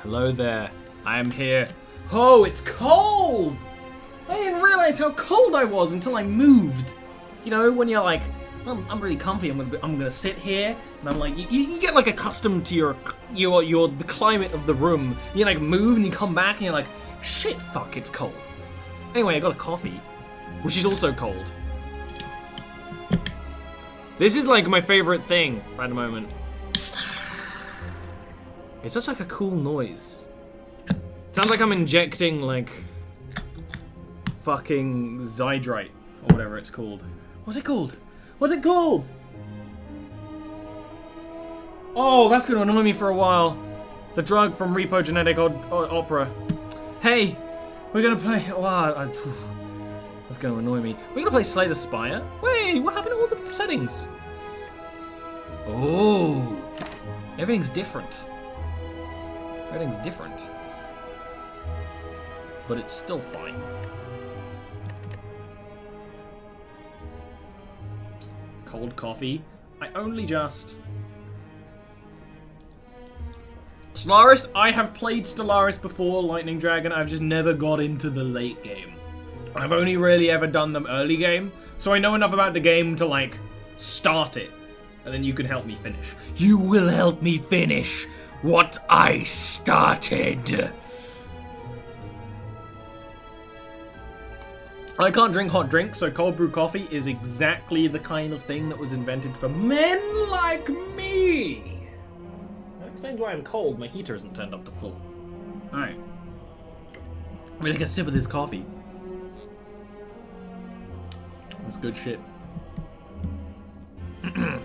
Hello there. I am here. Oh, it's cold! I didn't realize how cold I was until I moved. You know, when you're like, I'm really comfy. I'm gonna sit here, and I'm like, you get like accustomed to the climate of the room. You like move and you come back and you're like, shit, fuck, it's cold. Anyway, I got a coffee, which is also cold. This is like my favorite thing right at the moment. It's such like a cool noise. It sounds like I'm injecting like fucking Zydrite or whatever it's called. What's it called? What's it called? Oh, that's gonna annoy me for a while. The drug from Repo Genetic Opera. Hey, we're gonna play. Wow, that's gonna annoy me. We're gonna play Slay the Spire. Wait, what happened to all the settings? Oh, everything's different. Everything's different. But it's still fine. Cold coffee. I only just... Stellaris, I have played Stellaris before, Lightning Dragon. I've just never got into the late game. I've only really ever done the early game, so I know enough about the game to, like, start it. And then you can help me finish. You will help me finish what I started. I can't drink hot drinks, so cold brew coffee is exactly the kind of thing that was invented for men like me. That explains why I'm cold. My heater isn't turned up to full. Alright. I'm gonna take a sip of this coffee. That's good shit. I'm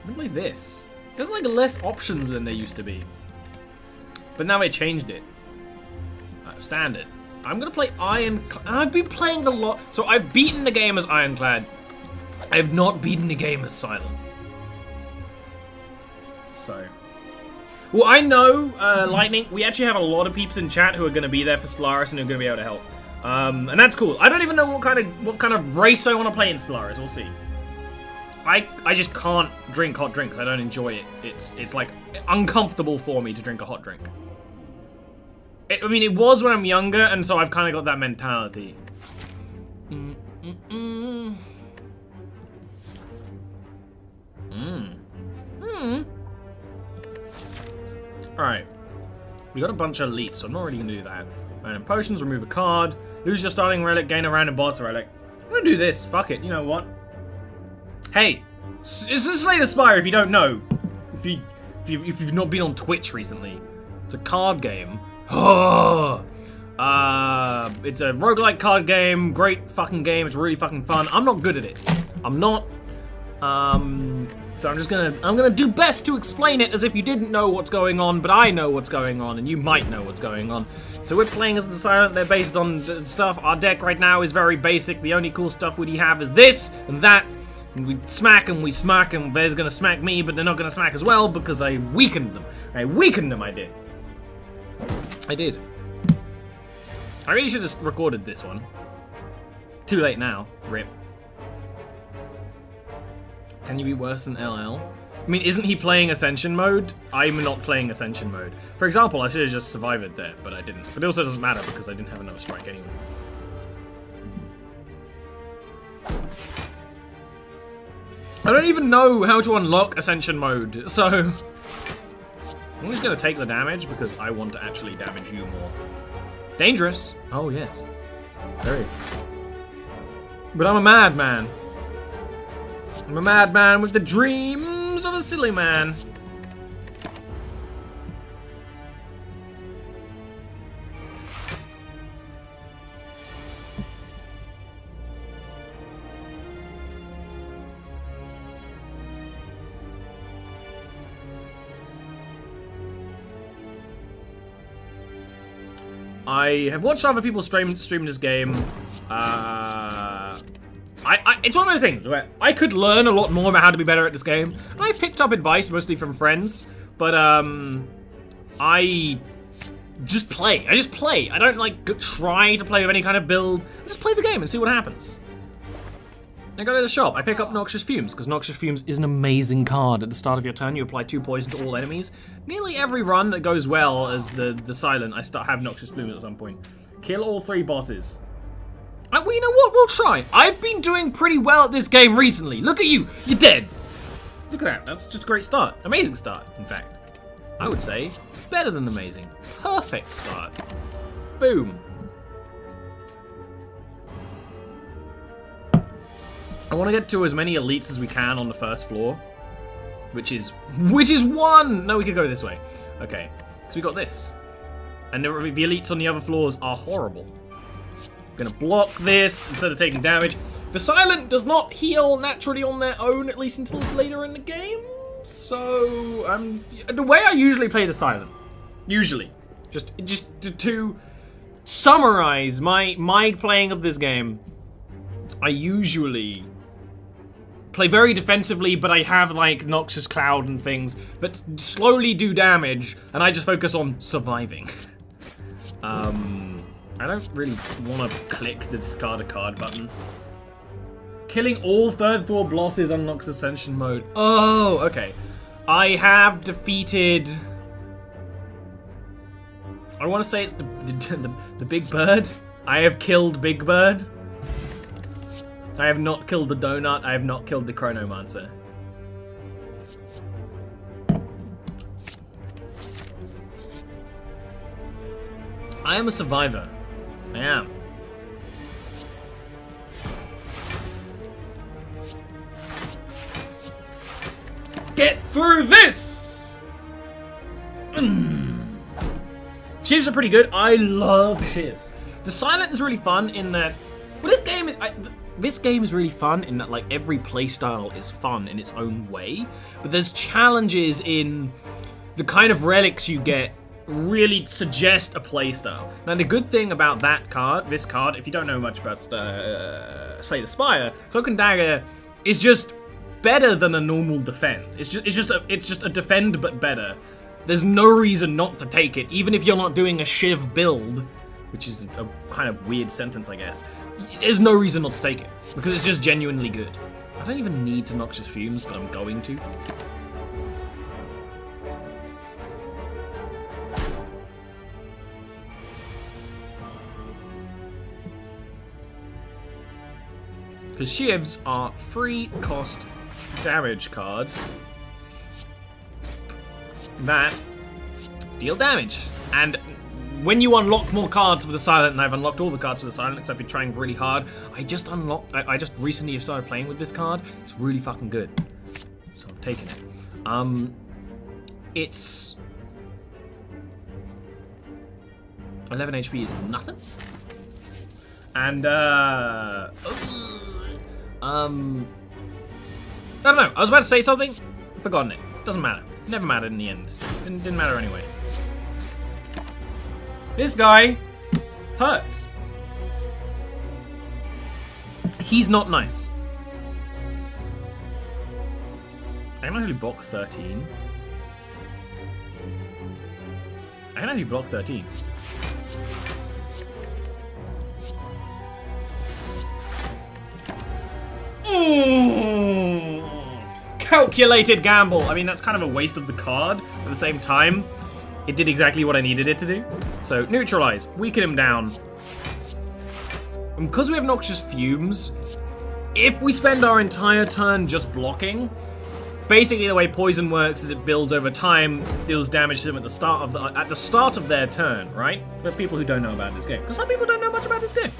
gonna play this. There's like less options than there used to be. But now they changed it. Standard. I'm gonna play I've been playing a lot. So I've beaten the game as Ironclad. I have not beaten the game as Silent. So. Well, I know, Lightning, we actually have a lot of peeps in chat who are gonna be there for Stellaris and who are gonna be able to help. And that's cool. I don't even know what kind of race I want to play in Stellaris. We'll see. I just can't drink hot drinks. I don't enjoy it. It's like uncomfortable for me to drink a hot drink. I mean, it was when I'm younger, and so I've kind of got that mentality. Alright. We got a bunch of elites, so I'm not really going to do that. Random potions, remove a card. Lose your starting relic, gain a random boss relic. I'm going to do this. Fuck it. You know what? Hey, this is Slay the Spire if you don't know. If you've not been on Twitch recently. It's a card game. Oh, it's a roguelike card game. Great fucking game. It's really fucking fun. I'm not good at it. I'm not. So I'm gonna do best to explain it as if you didn't know what's going on, but I know what's going on, and you might know what's going on. So we're playing as the Silent. They're based on stuff. Our deck right now is very basic. The only cool stuff we have is this and that. And we smack and we smack, and they're gonna smack me, but they're not gonna smack as well because I weakened them. I did. I did. I really should have recorded this one. Too late now. Rip. Can you be worse than LL? I mean, isn't he playing Ascension mode? I'm not playing Ascension mode. For example, I should have just survived it there, but I didn't. But it also doesn't matter because I didn't have another strike anyway. I don't even know how to unlock Ascension mode, so... I'm just gonna take the damage because I want to actually damage you more. Dangerous. Oh, yes. Very. But I'm a madman. I'm a madman with the dreams of a silly man. I have watched other people stream this game. It's one of those things where I could learn a lot more about how to be better at this game. I've picked up advice mostly from friends, but I just play. I just play. I don't like try to play with any kind of build. I just play the game and see what happens. I go to the shop. I pick up Noxious Fumes, because Noxious Fumes is an amazing card. At the start of your turn, you apply 2 poison to all enemies. Nearly every run that goes well as the Silent, I have Noxious Fumes at some point. Kill all 3 bosses. Well, you know what? We'll try. I've been doing pretty well at this game recently. Look at you. You're dead. Look at that. That's just a great start. Amazing start, in fact. I would say better than amazing. Perfect start. Boom. I want to get to as many elites as we can on the first floor, which is 1. No, we could go this way. Okay, so we got this, and the elites on the other floors are horrible. I'm gonna block this instead of taking damage. The Silent does not heal naturally on their own, at least until later in the game. So the way I usually play the Silent, just to summarize my playing of this game, I usually play very defensively, but I have like Noxious Cloud and things that slowly do damage, and I just focus on surviving. I don't really want to click the discard a card button. Killing all 3rd floor bosses on Nox Ascension mode. Oh, okay. I have defeated... I want to say it's the Big Bird. I have killed Big Bird. I have not killed the Donut. I have not killed the Chronomancer. I am a survivor. I am. Get through this! Shivs are pretty good. I love Shivs. The Silent is really fun in that... Well, this game is really fun in that, like, every playstyle is fun in its own way, but there's challenges in the kind of relics you get really suggest a playstyle. Now, the good thing about this card, if you don't know much about Slay the Spire, Cloak and Dagger is just better than a normal defend. It's just a defend but better. There's no reason not to take it, even if you're not doing a Shiv build, which is a kind of weird sentence, I guess. There's no reason not to take it, because it's just genuinely good. I don't even need to Noxious Fumes, but I'm going to. Because Shivs are free cost damage cards that deal damage. And when you unlock more cards for the Silent, and I've unlocked all the cards for the Silent because I've been trying really hard, I just recently have started playing with this card. It's really fucking good. So I'm taking it. It's 11 HP is nothing. And I don't know. I was about to say something. Forgotten it. Doesn't matter. Never mattered in the end. Didn't matter anyway. This guy hurts. He's not nice. I can actually block 13. I can actually block 13. Calculated gamble. I mean, that's kind of a waste of the card. At the same time, it did exactly what I needed it to do. So, neutralize. Weaken him down. And because we have Noxious Fumes, if we spend our entire turn just blocking, basically the way poison works is it builds over time, deals damage to them at the start of their turn, right? For people who don't know about this game. Because some people don't know much about this game.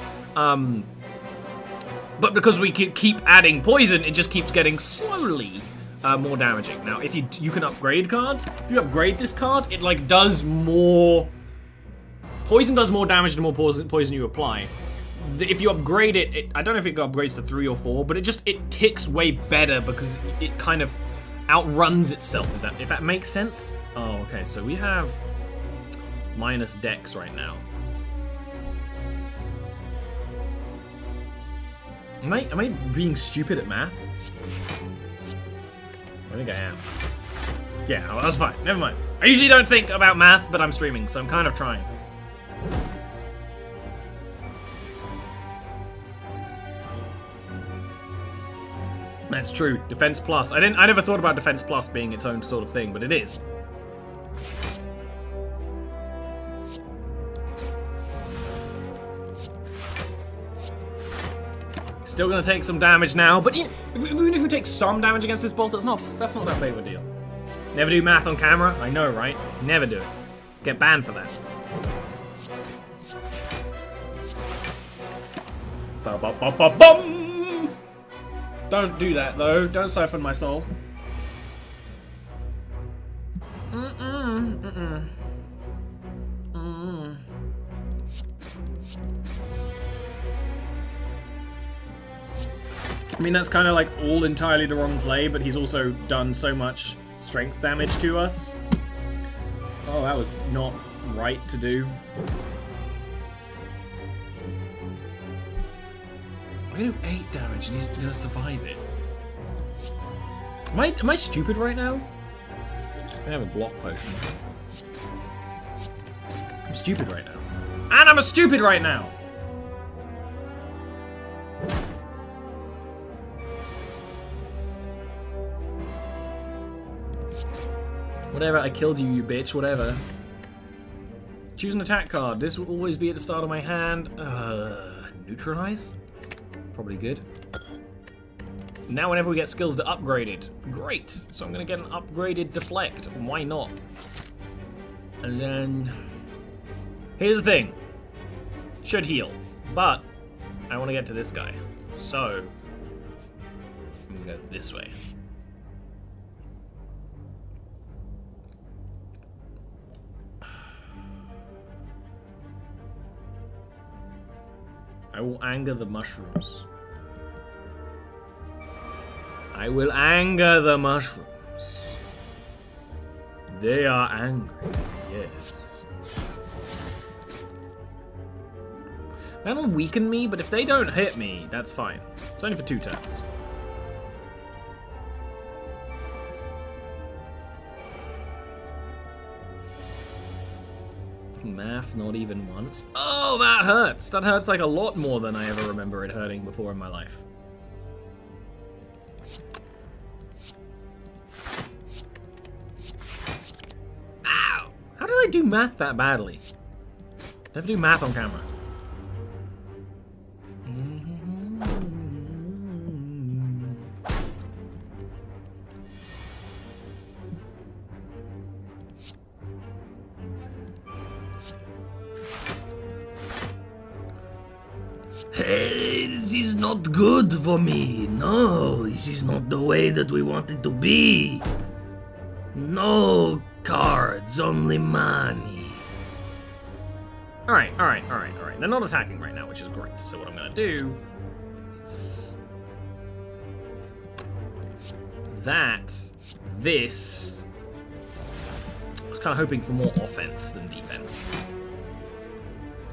But because we keep adding poison, it just keeps getting slowly more damaging. Now, if you can upgrade cards. If you upgrade this card, it like does more... Poison does more damage the more poison you apply. If you upgrade it, I don't know if it upgrades to 3 or 4, but it ticks way better because it kind of outruns itself, if that makes sense. Oh, okay, so we have minus dex right now. Am I being stupid at math? I think I am. Yeah, that was fine. Never mind. I usually don't think about math, but I'm streaming, so I'm kind of trying. That's true. Defense plus. I never thought about defense plus being its own sort of thing, but it is. Still gonna take some damage now, but even if we take some damage against this boss, that's not that big of a deal. Never do math on camera. I know, right? Never do it. Get banned for that. Ba-ba-ba-ba-bum! Don't do that, though. Don't siphon my soul. I mean, that's kind of like all entirely the wrong play, but he's also done so much strength damage to us. Oh, that was not right to do. I do 8 damage and he's gonna survive it. Am I stupid right now? I have a block potion. I'm stupid right now. And I'm stupid right now! Whatever, I killed you, you bitch, whatever. Choose an attack card. This will always be at the start of my hand. Neutralize? Probably good. Now whenever we get skills to upgraded. Great! So I'm gonna get an upgraded deflect. Why not? And then... here's the thing. Should heal. But I want to get to this guy. So I'm gonna go this way. I will anger the mushrooms. I will anger the mushrooms. They are angry, yes. That'll weaken me, but if they don't hit me, that's fine. It's only for 2 turns. Math, not even once. Oh, that hurts! That hurts like a lot more than I ever remember it hurting before in my life. Ow! How did I do math that badly? Never do math on camera. Hey, this is not good for me. No, this is not the way that we want it to be. No cards, only money. Alright. They're not attacking right now, which is great. So what I'm gonna do is this. I was kind of hoping for more offense than defense.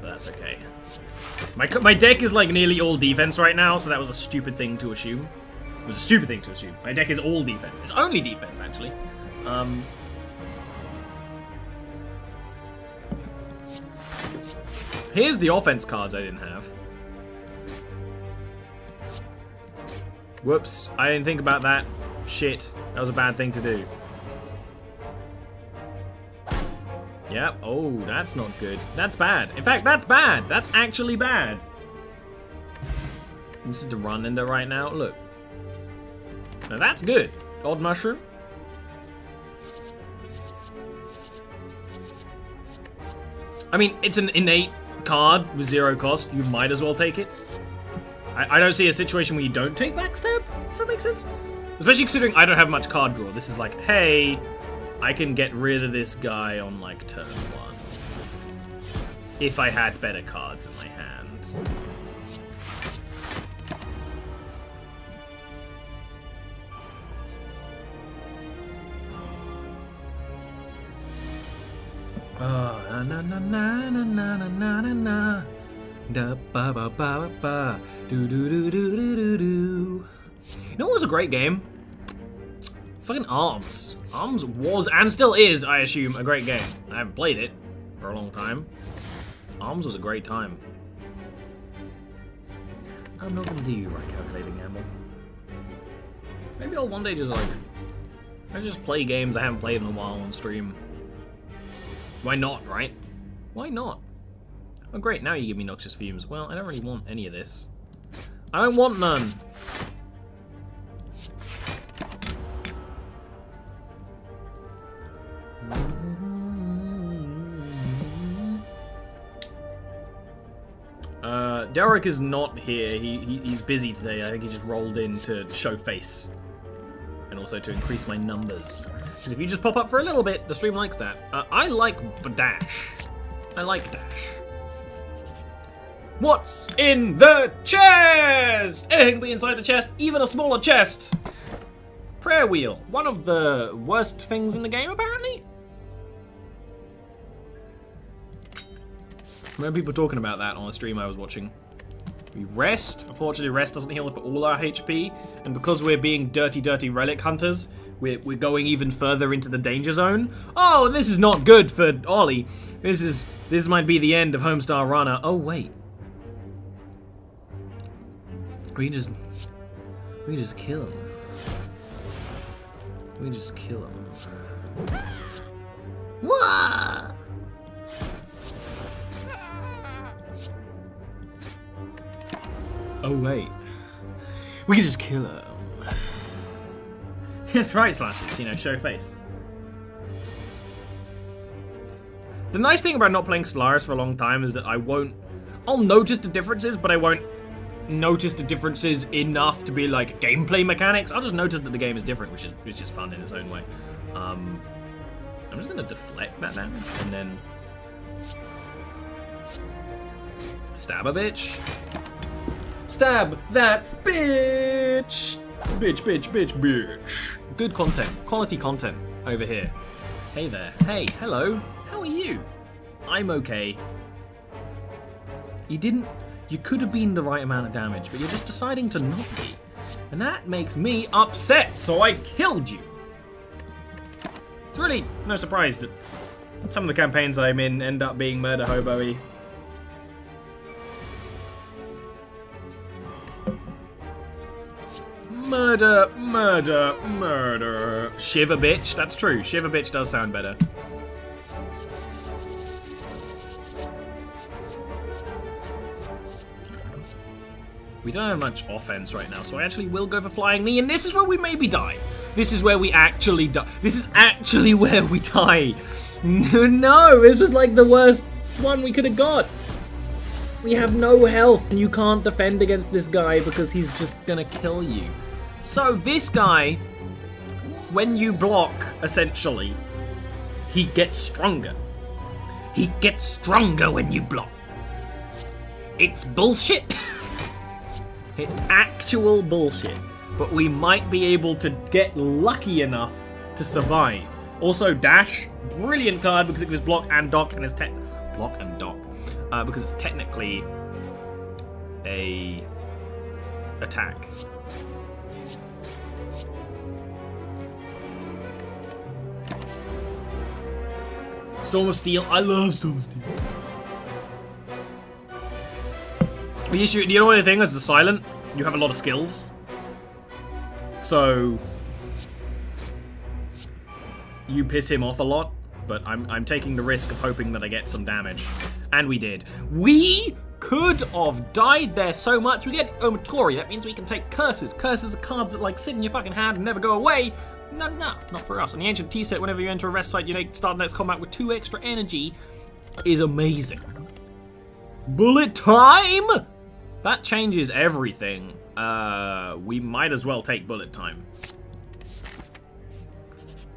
But that's okay. My deck is like nearly all defense right now, so that was a stupid thing to assume. It was a stupid thing to assume. My deck is all defense. It's only defense, actually. Here's the offense cards I didn't have. Whoops, I didn't think about that. Shit, that was a bad thing to do. Yep. Oh, that's not good. That's bad. In fact, that's bad. That's actually bad. I'm just run into right now. Look. Now that's good. Odd mushroom. I mean, it's an innate card with 0 cost. You might as well take it. I don't see a situation where you don't take backstab, if that makes sense. Especially considering I don't have much card draw. This is like, hey, I can get rid of this guy on like turn 1. If I had better cards in my hand. Oh, na na na na na na na na na. Da ba ba ba ba do do do do do do do. You know what was a great game? Fucking Arms. Arms was, and still is, I assume, a great game. I haven't played it for a long time. Arms was a great time. I'm not gonna do you right calculating, Amble. Maybe I'll one day just like, I just play games I haven't played in a while on stream. Why not, right? Why not? Oh great, now you give me noxious fumes. Well, I don't really want any of this. I don't want none. Derek is not here. He's busy today. I think he just rolled in to show face. And also to increase my numbers. Because if you just pop up for a little bit, the stream likes that. I like dash. I like dash. What's in the chest? Anything can be inside the chest, even a smaller chest. Prayer wheel. One of the worst things in the game, apparently. I remember people talking about that on a stream I was watching. We rest. Unfortunately, rest doesn't heal for all our HP. And because we're being dirty, dirty relic hunters, we're going even further into the danger zone. Oh, this is not good for Ollie. This might be the end of Homestar Runner. Oh, wait. We just kill him. We just kill him. Wah! Oh wait, we can just kill him. That's right, Slashes. You know, show face. The nice thing about not playing Stellaris for a long time is that I'll notice the differences, but I won't notice the differences enough to be like gameplay mechanics. I'll just notice that the game is different, which is fun in its own way. I'm just gonna deflect that damage and then stab a bitch. Stab that bitch! Bitch, bitch, bitch, bitch. Good content. Quality content over here. Hey there. Hey, hello. How are you? I'm okay. You could have been the right amount of damage, but you're just deciding to not be. And that makes me upset, so I killed you. It's really no surprise that some of the campaigns I'm in end up being murder hobo-y. Murder, murder, murder. Shiver bitch, that's true. Shiver bitch does sound better. We don't have much offense right now, so I actually will go for flying knee, and this is where we maybe die. This is where we actually die. This is actually where we die. No, this was like the worst one we could have got. We have no health, and you can't defend against this guy because he's just gonna kill you. So this guy, when you block, essentially, he gets stronger. He gets stronger when you block. It's bullshit. It's actual bullshit. But we might be able to get lucky enough to survive. Also, dash, brilliant card because it gives block and dock, and it's block and dock because it's technically a attack. Storm of Steel. I love Storm of Steel. The issue, you know what the thing is? The silent. You have a lot of skills, so you piss him off a lot. But I'm taking the risk of hoping that I get some damage, and we did. We could have died there so much. We get Omatory. That means we can take curses. Curses are cards that like sit in your fucking hand and never go away. No, not for us. And the Ancient Tea set, whenever you enter a rest site, you start the next combat with 2 extra energy, is amazing. Bullet time! That changes everything. We might as well take bullet time.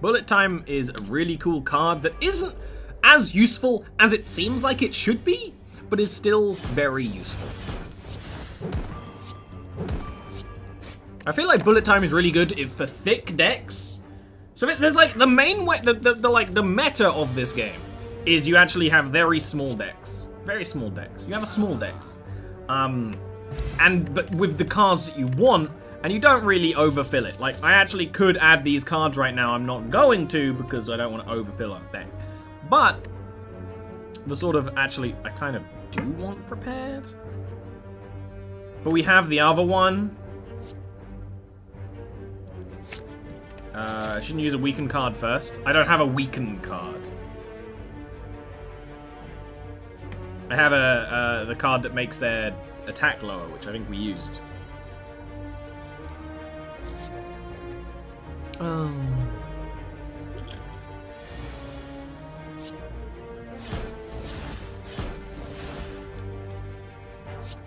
Bullet time is a really cool card that isn't as useful as it seems like it should be, but is still very useful. I feel like bullet time is really good for thick decks. So there's like the main way, the meta of this game is you actually have very small decks. Very small decks. You have a small decks. But with the cards that you want, and you don't really overfill it. Like, I actually could add these cards right now. I'm not going to because I don't want to overfill our deck. But the sort of, actually, I kind of do want prepared. But we have the other one. I shouldn't use a weakened card first. I don't have a weakened card. I have the card that makes their attack lower, which I think we used.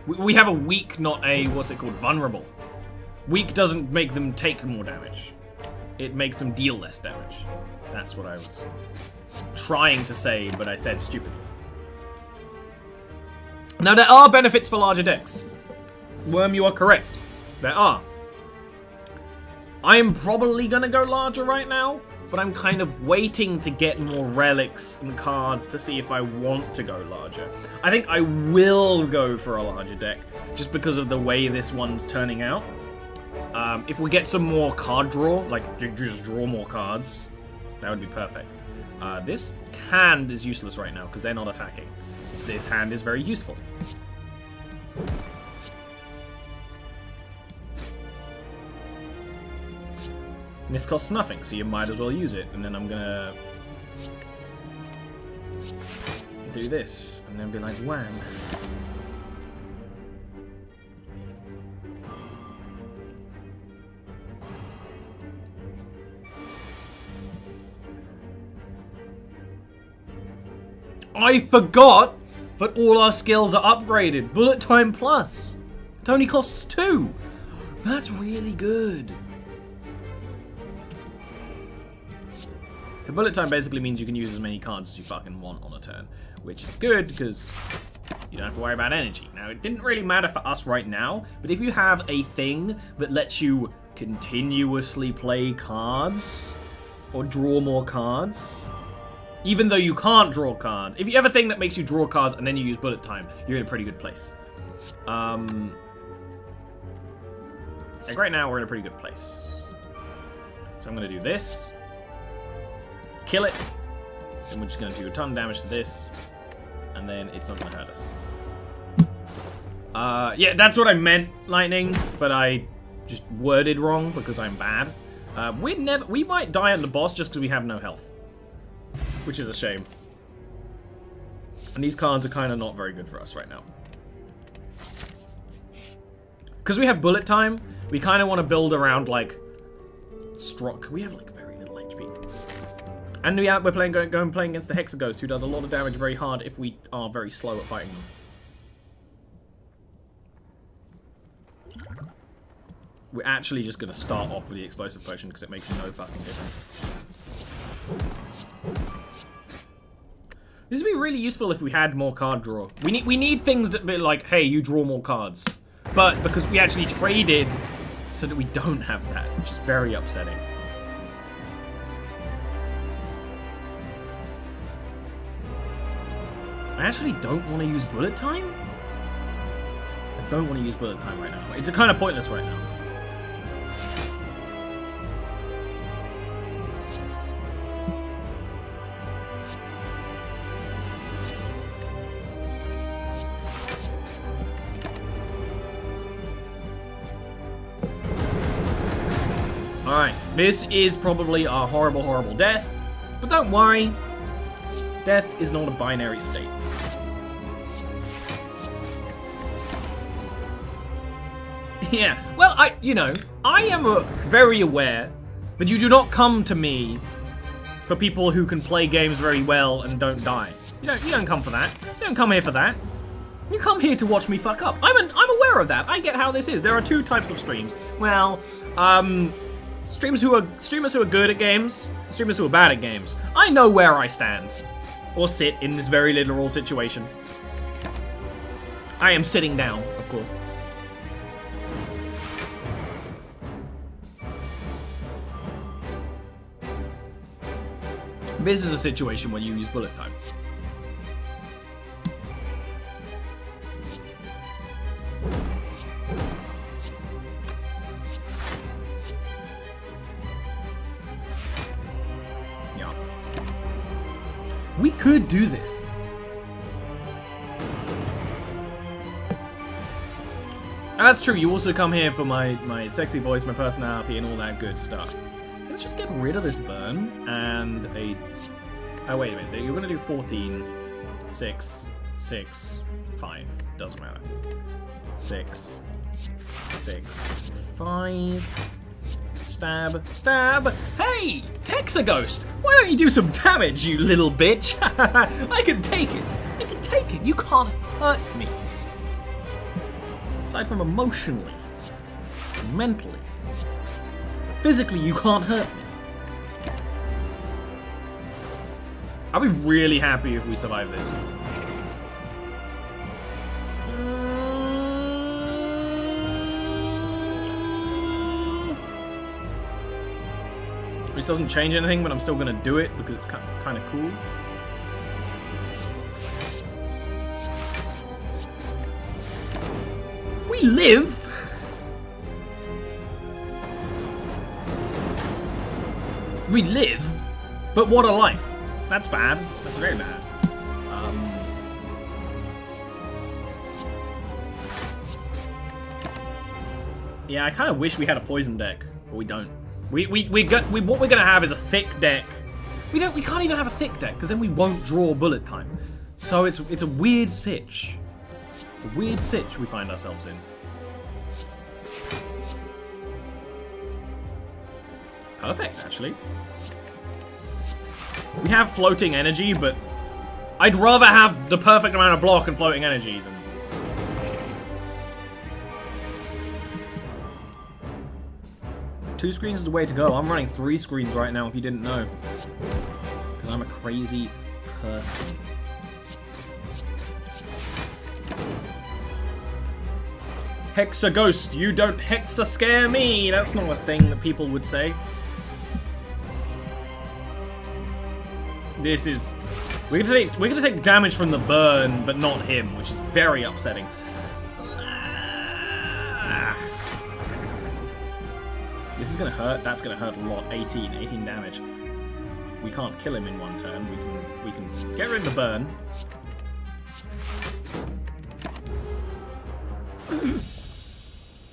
We have a weak, not a, what's it called, vulnerable. Weak doesn't make them take more damage. It makes them deal less damage. That's what I was trying to say, but I said stupidly. Now, there are benefits for larger decks. Worm, you are correct. There are. I am probably going to go larger right now, but I'm kind of waiting to get more relics and cards to see if I want to go larger. I think I will go for a larger deck, just because of the way this one's turning out. If we get some more card draw, like just draw more cards, that would be perfect. This hand is useless right now, because they're not attacking. This hand is very useful. And this costs nothing, so you might as well use it. And then I'm gonna do this, and then be like, wham. I forgot that all our skills are upgraded. Bullet time plus. It only costs 2. That's really good. So bullet time basically means you can use as many cards as you fucking want on a turn, which is good because you don't have to worry about energy. Now, it didn't really matter for us right now, but if you have a thing that lets you continuously play cards or draw more cards, even though you can't draw cards, if you have a thing that makes you draw cards and then you use bullet time, you're in a pretty good place. Like right now, we're in a pretty good place. So I'm going to do this. Kill it. And we're just going to do a ton of damage to this. And then it's not going to hurt us. Yeah, that's what I meant, Lightning. But I just worded wrong because I'm bad. We might die on the boss just because we have no health. Which is a shame. And these cards are kind of not very good for us right now. Because we have bullet time, we kind of want to build around, like, strong. We have, like, very little HP. And we're playing against the Hexaghost, who does a lot of damage very hard if we are very slow at fighting them. We're actually just going to start off with the Explosive Potion because it makes no fucking difference. This would be really useful if we had more card draw. We need things that be like, hey, you draw more cards. But because we actually traded so that we don't have that, which is very upsetting. I actually don't want to use bullet time. I don't want to use bullet time right now. It's kind of pointless right now. Alright, this is probably a horrible, horrible death, but don't worry, death is not a binary state. Yeah, well, I am very aware that you do not come to me for people who can play games very well and don't die. You don't come for that. You don't come here for that. You come here to watch me fuck up. I'm aware of that. I get how this is. There are 2 types of streams. Well, streamers who are good at games, streamers who are bad at games. I know where I stand, or sit in this very literal situation. I am sitting down, of course. This is a situation where you use bullet time. We could do this. That's true, you also come here for my sexy voice, my personality, and all that good stuff. Let's just get rid of this burn and a... Oh, wait a minute. You're going to do 14, 6, 6, 5. Doesn't matter. 6, 6, 5. Stab, stab. Hey, Hexaghost! Why don't you do some damage, you little bitch? I can take it. I can take it. You can't hurt me. Aside from emotionally, mentally, physically, you can't hurt me. I'll be really happy if we survive this. Which doesn't change anything, but I'm still gonna do it because it's kind of cool. We live. We live, but what a life. That's bad. That's very bad. Yeah, I kind of wish we had a poison deck, but we don't. What we're gonna have is a thick deck. We can't even have a thick deck because then we won't draw bullet time. So it's a weird sitch. It's a weird sitch we find ourselves in. Perfect, actually. We have floating energy, but I'd rather have the perfect amount of block and floating energy than... Two screens is the way to go. I'm running 3 screens right now if you didn't know. Because I'm a crazy person. Hexaghost, you don't hexa scare me! That's not a thing that people would say. This is... We're gonna take damage from the burn, but not him, which is very upsetting. This is gonna hurt. That's gonna hurt a lot. 18 damage. We can't kill him in one turn. We can get rid of the burn.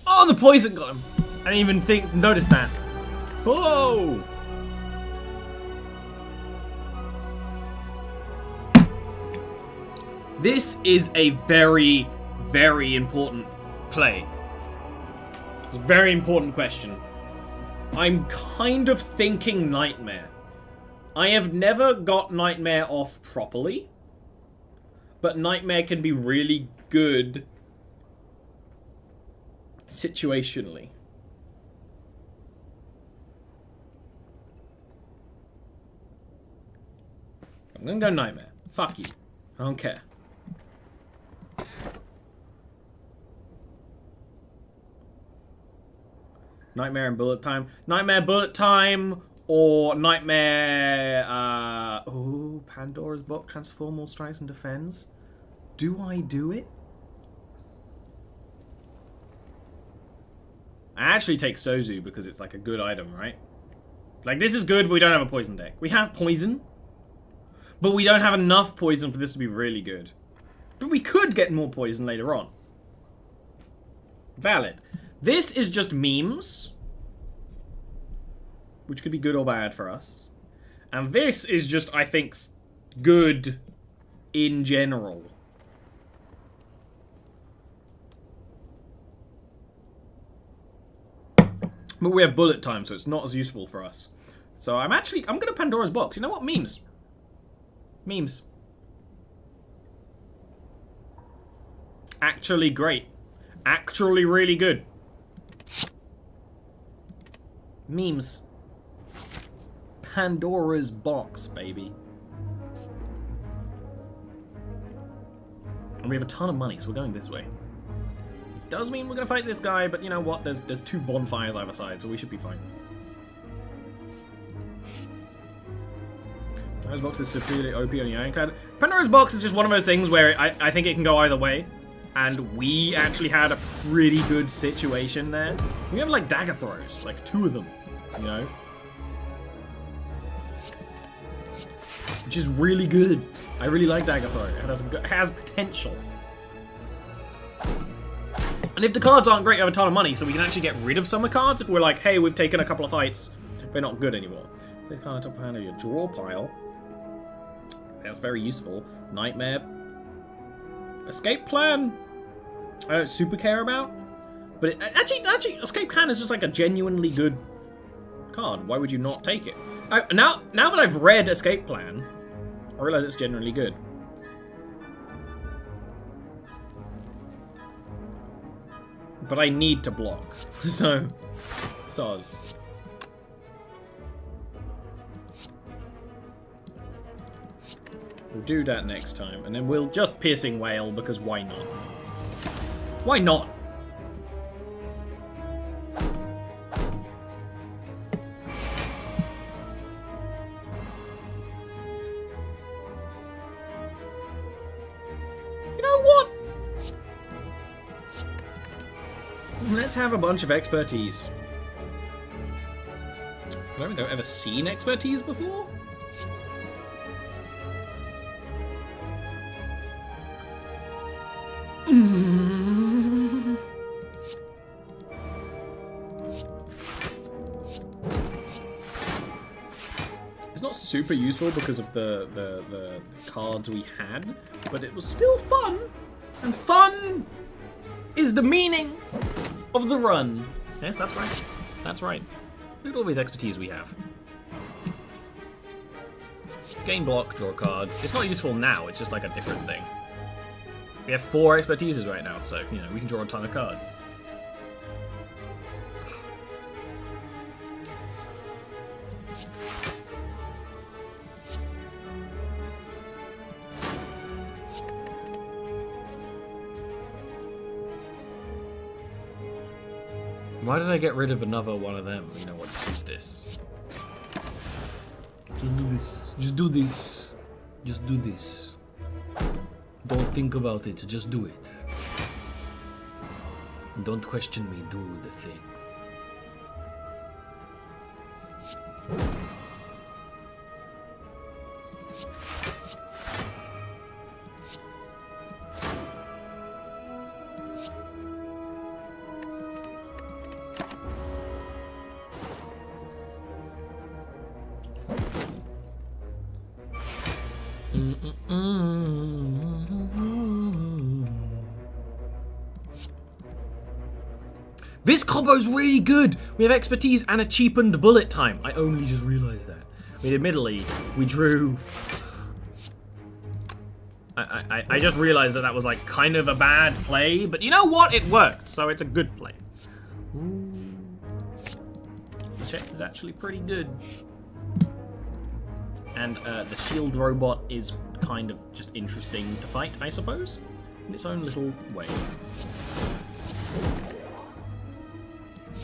Oh, the poison got him. I didn't even notice that. Whoa! This is a very, very important play. It's a very important question. I'm kind of thinking Nightmare. I have never got Nightmare off properly, but Nightmare can be really good situationally. I'm gonna go Nightmare. Fuck you. I don't care. Nightmare and Bullet Time. Nightmare, Bullet Time, or Nightmare... oh, Pandora's Box, Transform All Strikes and Defends. Do I do it? I actually take Sozu because it's like a good item, right? Like, this is good, but we don't have a poison deck. We have poison, but we don't have enough poison for this to be really good. But we could get more poison later on. Valid. This is just memes, which could be good or bad for us. And this is just, I think, good in general. But we have bullet time, so it's not as useful for us. So I'm gonna Pandora's Box. You know what? Memes. Memes. Actually great. Actually really good. Memes. Pandora's Box, baby. And we have a ton of money, so we're going this way. It does mean we're gonna fight this guy, but you know what? There's 2 bonfires either side, so we should be fine. Pandora's Box is severely OP on the Ironclad. Pandora's Box is just one of those things where I think it can go either way. And we actually had a pretty good situation there. We have like dagger throws, like 2 of them, you know? Which is really good. I really like dagger throw. It has potential. And if the cards aren't great, we have a ton of money, so we can actually get rid of some of the cards. If we're like, hey, we've taken a couple of fights, They're not good anymore. This kind of top hand of your draw pile. That's very useful. Nightmare. Escape plan. I don't super care about. But actually, escape plan is just like a genuinely good card. Why would you not take it? Now that I've read escape plan, I realize it's genuinely good. But I need to block, so soz. We'll do that next time, and then we'll just piercing whale because why not? Why not? You know what? Let's have a bunch of expertise. I don't think I've ever seen expertise before. It's not super useful because of the cards we had, but it was still fun, and fun is the meaning of the run. Yes, that's right. That's right. Look at all these expertise we have. Gain block, draw cards. It's not useful now, it's just like a different thing. We have 4 expertises right now, so, you know, we can draw a ton of cards. Why did I get rid of another one of them? You know what, use this. Just do this. Just do this. Just do this. Don't think about it, just do it. Don't question me, do the thing. This combo's really good! We have expertise and a cheapened bullet time. I only just realized that. I mean, admittedly, we drew... I just realized that was like kind of a bad play, but you know what? It worked, so it's a good play. Ooh. The checks is actually pretty good. And the shield robot is kind of just interesting to fight, I suppose, in its own little way.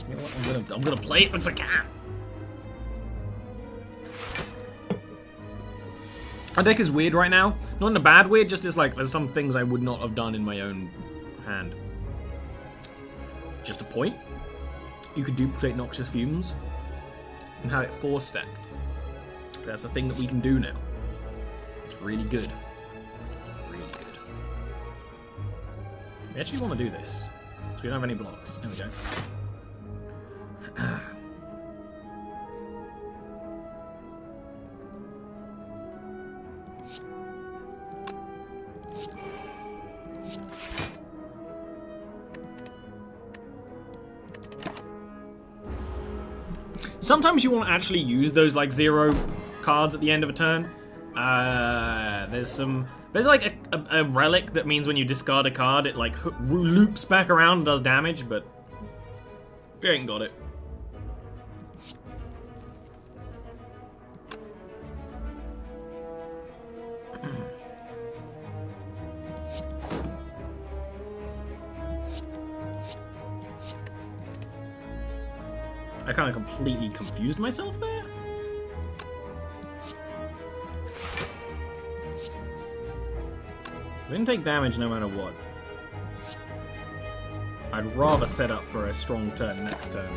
You know what? I'm gonna play it because I can. Our deck is weird right now. Not in a bad way, just it's like there's some things I would not have done in my own hand. Just a point. You could duplicate Noxious Fumes and have it 4-stacked. That's a thing that we can do now. It's really good. Really good. We actually want to do this. So we don't have any blocks. There we go. Sometimes you want to actually use those like 0 cards at the end of a turn. There's like a relic that means when you discard a card, it like loops back around and does damage, but we ain't got it. I kind of completely confused myself there. We didn't take damage no matter what. I'd rather set up for a strong turn next turn.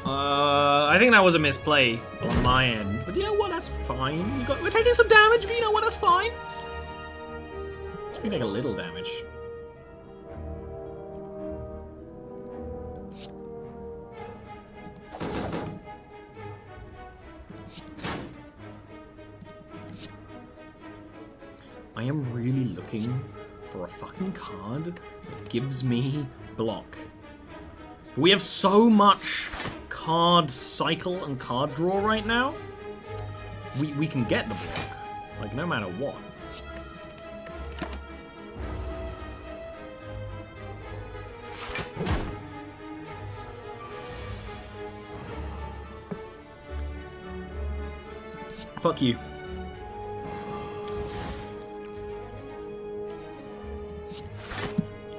I think that was a misplay on my end. But you know what? That's fine. We're taking some damage, but you know what? That's fine. We take a little damage. I am really looking for a fucking card that gives me block. We have so much card cycle and card draw right now. We can get the block, like no matter what. Fuck you.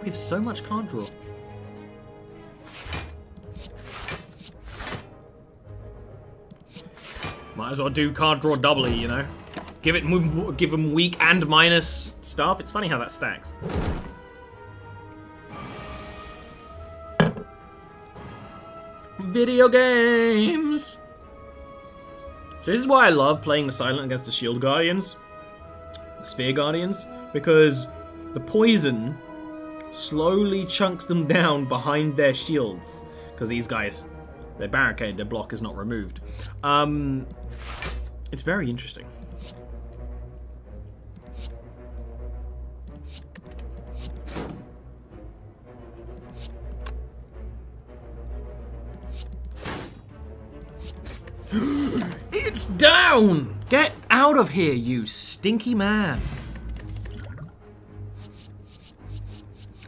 We have so much card draw. Might as well do card draw doubly, you know? Give them weak and minus stuff. It's funny how that stacks. Video games! So this is why I love playing the Silent against the Shield Guardians. The Sphere Guardians. Because the poison slowly chunks them down behind their shields. Because these guys, their barricade, their block is not removed. It's very interesting. It's down! Get out of here, you stinky man.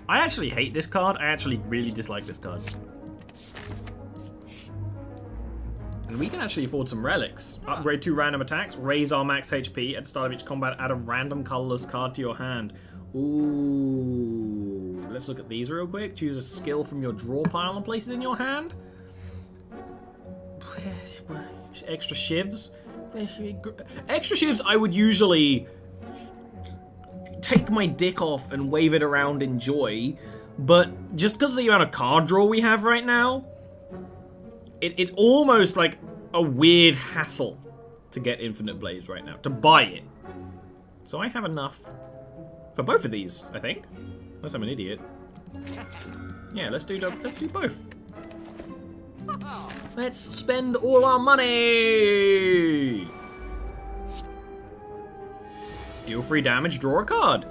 I actually hate this card. I actually really dislike this card. And we can actually afford some relics. Upgrade 2 random attacks, raise our max HP at the start of each combat, add a random colorless card to your hand. Ooh. Let's look at these real quick. Choose a skill from your draw pile and place it in your hand. Extra shivs. Extra shivs I would usually take my dick off and wave it around in joy, but just because of the amount of card draw we have right now, it's almost like a weird hassle to get Infinite Blades right now, to buy it. So I have enough for both of these, I think. Unless I'm an idiot. Yeah, let's do both. Let's spend all our money! Deal free damage, draw a card.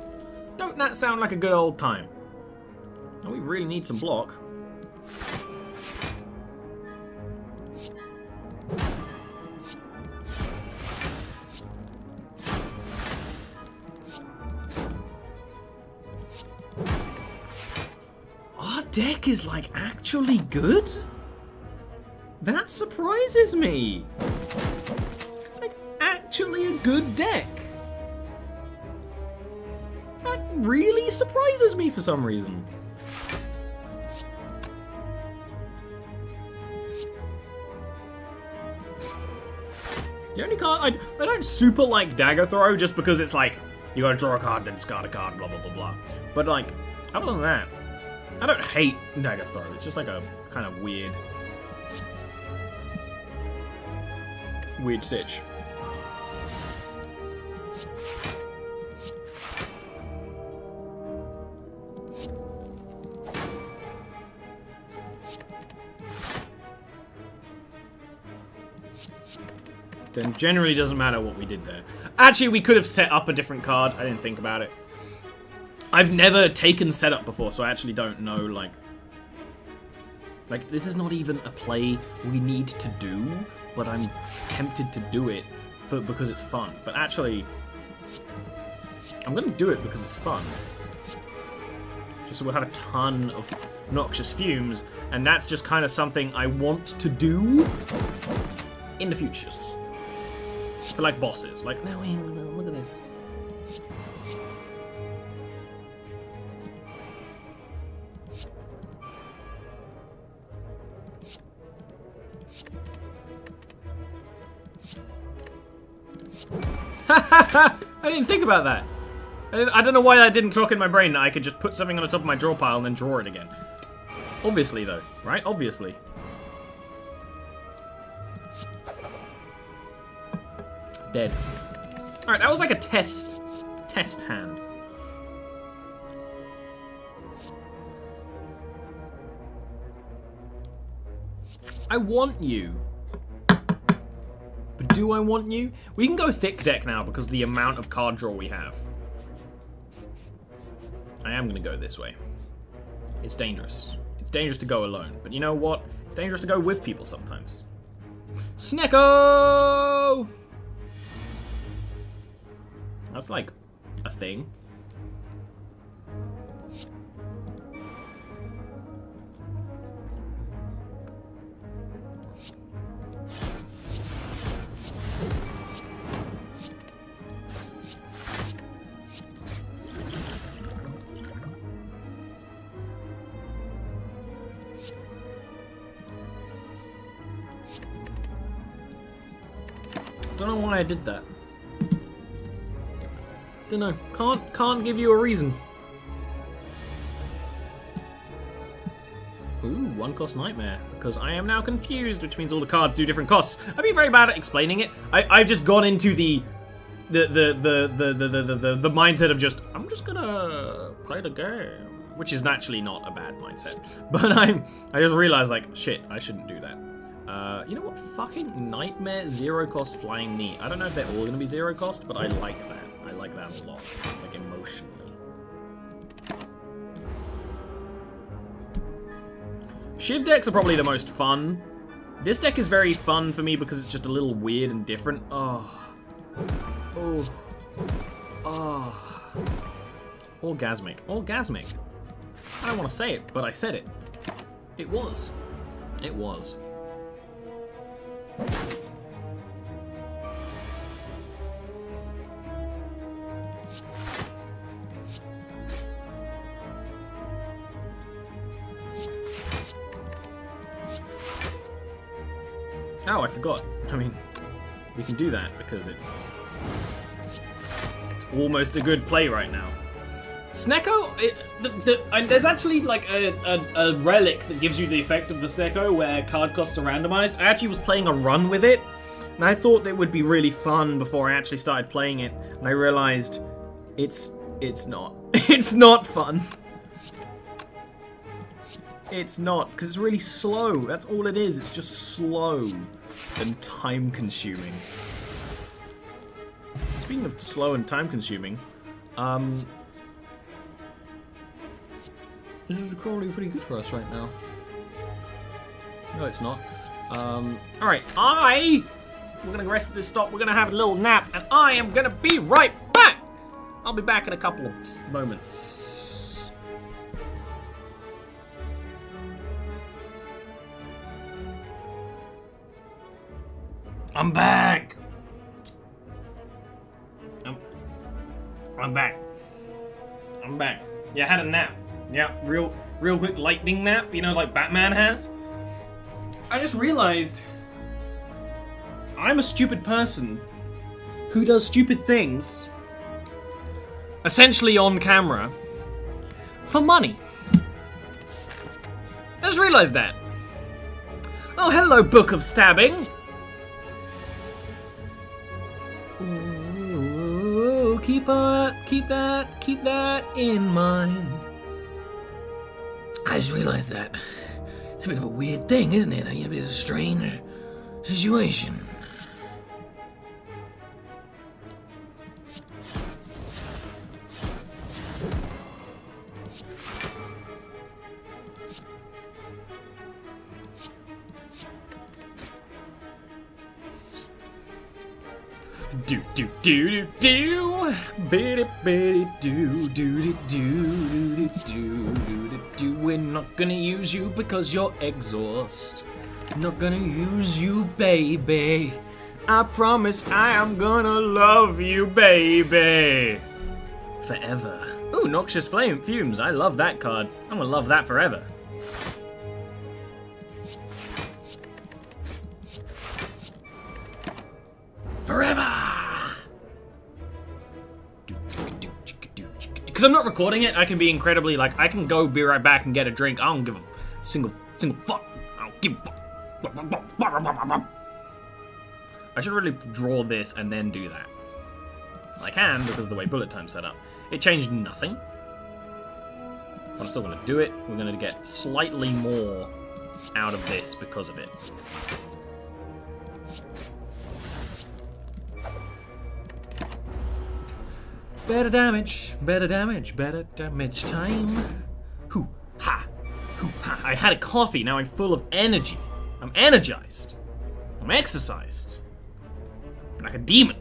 Don't that sound like a good old time? Oh, we really need some block. Our deck is like actually good? That surprises me. It's like actually a good deck. That really surprises me for some reason. The only card I don't super like Dagger Throw just because it's like you gotta draw a card, then discard a card, blah blah blah blah. But like other than that, I don't hate Dagger Throw. It's just like a kind of weird sitch. Then generally doesn't matter what we did there. Actually, we could have set up a different card. I didn't think about it. I've never taken setup before, so I actually don't know, like this is not even a play we need to do, but I'm tempted to do it because it's fun. But actually, I'm gonna do it because it's fun. Just so we'll have a ton of noxious fumes, and that's just kind of something I want to do in the futures. For like bosses. Like, now look at this. I didn't think about that. I don't know why that didn't clock in my brain that I could just put something on the top of my draw pile and then draw it again. Obviously, though, right? Obviously. Dead. Alright, that was like a test hand. I want you. But do I want you? We can go thick deck now because of the amount of card draw we have. I am gonna go this way. It's dangerous. It's dangerous to go alone. But you know what? It's dangerous to go with people sometimes. Snecko! That's like a thing. Don't know why I did that. Don't know. Can't give you a reason. Ooh, 1-cost nightmare. Because I am now confused, which means all the cards do different costs. I've been very bad at explaining it. I've just gone into the mindset of just, I'm just gonna play the game. Which is naturally not a bad mindset. But I just realized, like, shit, I shouldn't do that. You know what? Fucking nightmare 0-cost flying knee. I don't know if they're all gonna be 0-cost, but I like that. I like that a lot, like emotionally. Shiv decks are probably the most fun. This deck is very fun for me because it's just a little weird and different. Oh. Oh. Oh. Orgasmic. Orgasmic. I don't want to say it, but I said it. It was. It was. Oh, I forgot. I mean, we can do that because it's almost a good play right now. Snecko, there's actually like a relic that gives you the effect of the Snecko where card costs are randomized. I actually was playing a run with it, and I thought that would be really fun before I actually started playing it, and I realized it's not. It's not fun. It's not, because it's really slow. That's all it is. It's just slow and time-consuming. Speaking of slow and time-consuming, this is probably pretty good for us right now. No, it's not. Alright, we're gonna rest at this stop, we're gonna have a little nap, and I am gonna be right back! I'll be back in a couple of moments. I'm back! I'm back. I'm back. Yeah, I had a nap. Yeah, real quick lightning nap, you know, like Batman has. I just realized I'm a stupid person who does stupid things, essentially on camera, for money. I just realized that. Oh, hello, Book of Stabbing. Ooh, keep that in mind. I just realized that. It's a bit of a weird thing, isn't it? You have this strange situation. Do do do do do, bitty bitty do do do do do do do do. We're not gonna use you because you're exhaust. Not gonna use you, baby. I promise I am gonna love you, baby. Forever. Ooh, Noxious Flame Fumes. I love that card. I'm gonna love that forever. Forever! Because I'm not recording it, I can be incredibly, like, I can go be right back and get a drink. I don't give a single fuck. I don't give a fuck. I should really draw this and then do that. I can, because of the way bullet time's set up. It changed nothing. But I'm still going to do it. We're going to get slightly more out of this because of it. Better damage, better damage, better damage time. Hoo ha, hoo ha. I had a coffee, now I'm full of energy. I'm energized. I'm exercised. Like a demon.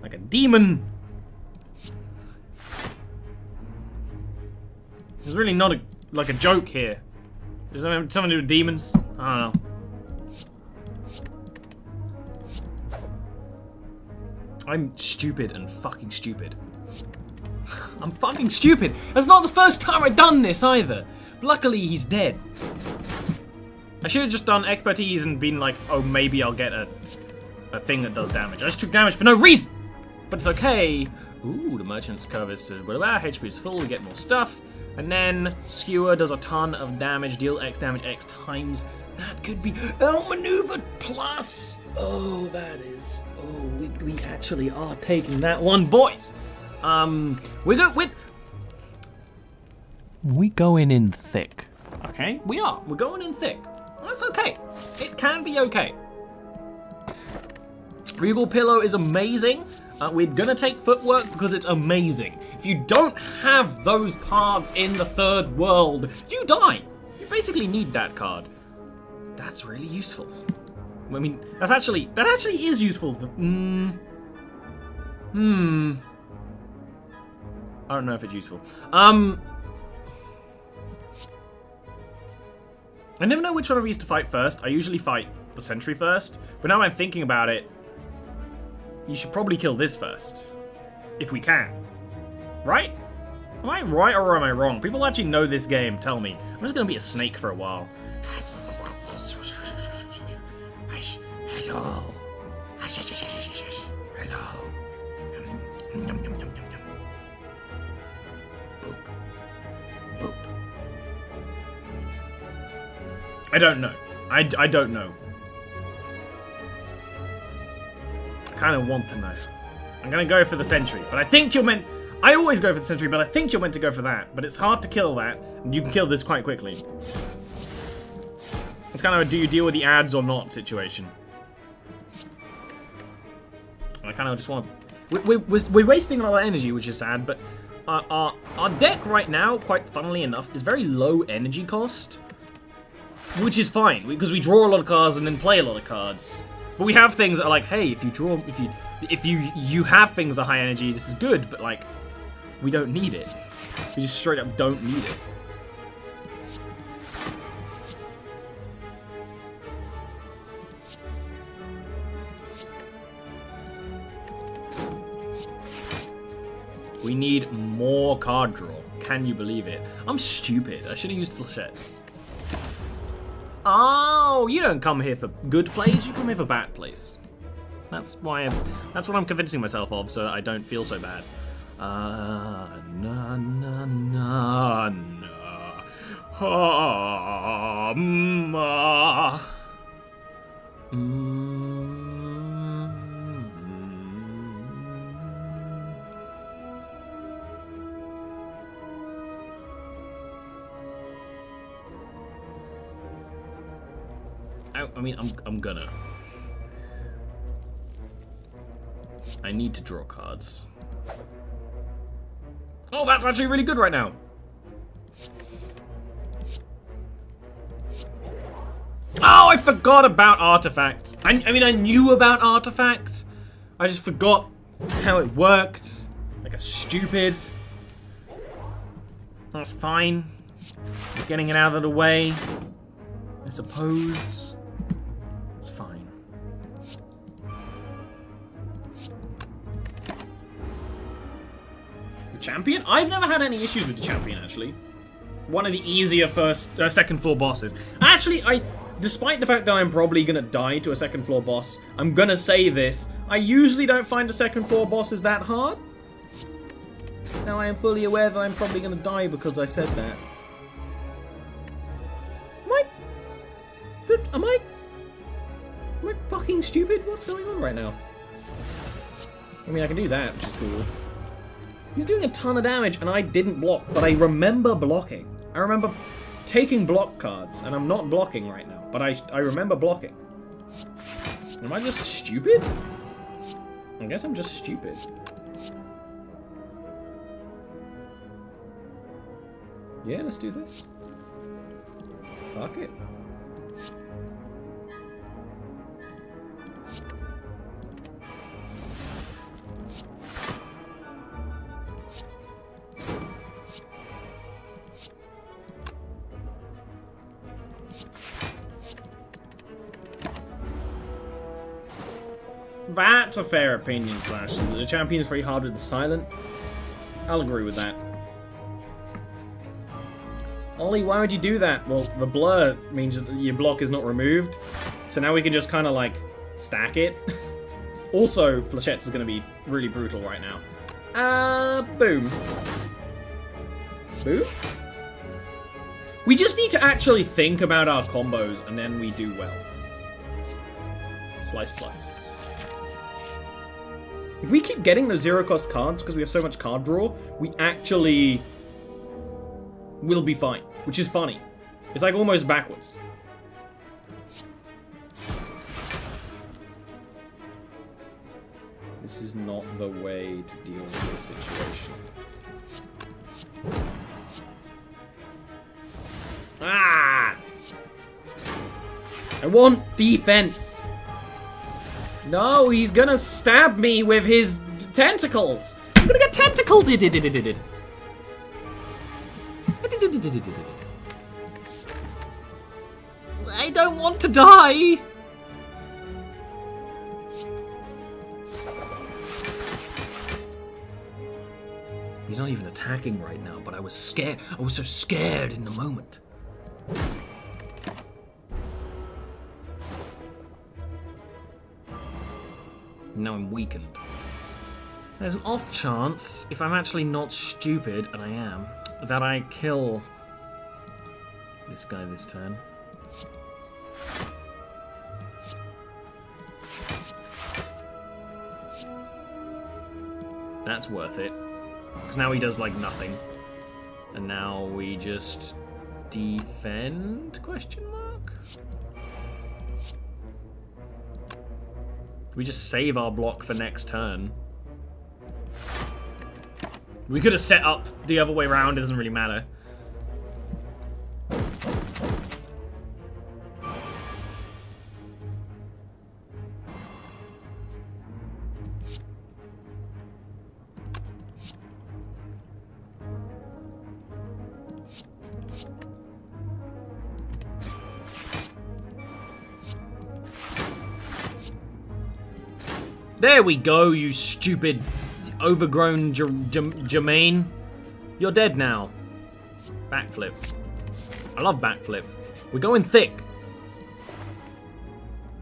Like a demon. There's really not like a joke here. Does it have something to do with demons? I don't know. I'm stupid and fucking stupid. I'm fucking stupid. That's not the first time I've done this either. Luckily, he's dead. I should have just done expertise and been like, oh, maybe I'll get a thing that does damage. I just took damage for no reason. But it's okay. Ooh, the merchant's curve is whatever. HP is full, we get more stuff. And then skewer does a ton of damage, deal X damage X times. That could be outmaneuvered plus. Oh, that is. Oh, we actually are taking that one, boys. We going in thick. Okay, we are. We're going in thick. That's okay. It can be okay. Regal Pillow is amazing. We're gonna take Footwork because it's amazing. If you don't have those cards in the third world, you die. You basically need that card. That's really useful. I mean, that actually is useful. I don't know if it's useful. I never know which one of these to fight first. I usually fight the sentry first, but now I'm thinking about it, you should probably kill this first. If we can. Right? Am I right or am I wrong? People actually know this game, tell me. I'm just gonna be a snake for a while. Hello. Hello. Boop. Boop. I don't know. I don't know. I kind of want to know. I'm gonna go for the sentry, but I think you're meant. I always go for the sentry, but I think you're meant to go for that. But it's hard to kill that, and you can kill this quite quickly. It's kind of a do you deal with the ads or not situation. I kind of just want to. We're wasting a lot of energy, which is sad, but our deck right now, quite funnily enough, is very low energy cost, which is fine because we draw a lot of cards and then play a lot of cards. But we have things that are like, hey, if you have things that are high energy, this is good, but like, we don't need it. We just straight up don't need it. We need more card draw. Can you believe it? I'm stupid. I should have used flechettes. Oh, you don't come here for good plays, you come here for bad plays. That's what I'm convincing myself of, so I don't feel so bad. I mean, I'm gonna. I need to draw cards. Oh, that's actually really good right now. Oh, I forgot about Artifact. I mean, I knew about Artifact. I just forgot how it worked. Like a stupid. That's fine. Getting it out of the way, I suppose. It's fine. The champion? I've never had any issues with the champion, actually. One of the easier second floor bosses. Actually, despite the fact that I'm probably gonna die to a second floor boss, I'm gonna say this. I usually don't find the second floor bosses that hard. Now I am fully aware that I'm probably gonna die because I said that. Am I fucking stupid? What's going on right now? I mean, I can do that, which is cool. He's doing a ton of damage, and I didn't block, but I remember blocking. I remember taking block cards, and I'm not blocking right now, but I remember blocking. Am I just stupid? I guess I'm just stupid. Yeah, let's do this. Fuck it. That's a fair opinion, Slash. The champion's very hard with the silent. I'll agree with that. Ollie, why would you do that? Well, the blur means that your block is not removed. So now we can just kind of, like, stack it. Also, Flechette's is going to be really brutal right now. Boom. Boom? We just need to actually think about our combos, and then we do well. Slice plus. If we keep getting those zero-cost cards, because we have so much card draw, we actually will be fine, which is funny. It's like almost backwards. This is not the way to deal with this situation. Ah! I want defense. No, he's gonna stab me with his tentacles. I'm gonna get tentacled. I don't want to die. He's not even attacking right now, but I was scared. I was so scared in the moment. Now I'm weakened. There's an off chance, if I'm actually not stupid, and I am, that I kill this guy this turn. That's worth it. Because now he does, like, nothing. And now we just defend? Question mark? We just save our block for next turn. We could have set up the other way around, it doesn't really matter. There we go, you stupid, overgrown Jermaine. You're dead now. Backflip. I love backflip. We're going thick.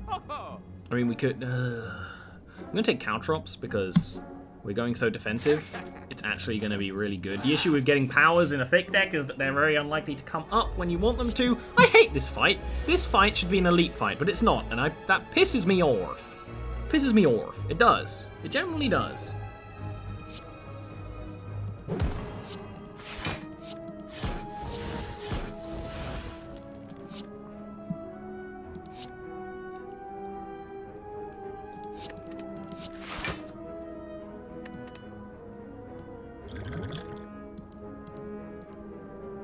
I mean, we could... I'm going to take Caltrops because we're going so defensive. It's actually going to be really good. The issue with getting powers in a thick deck is that they're very unlikely to come up when you want them to. I hate this fight. This fight should be an elite fight, but it's not, and that pisses me off. Pisses me off. It does. It generally does.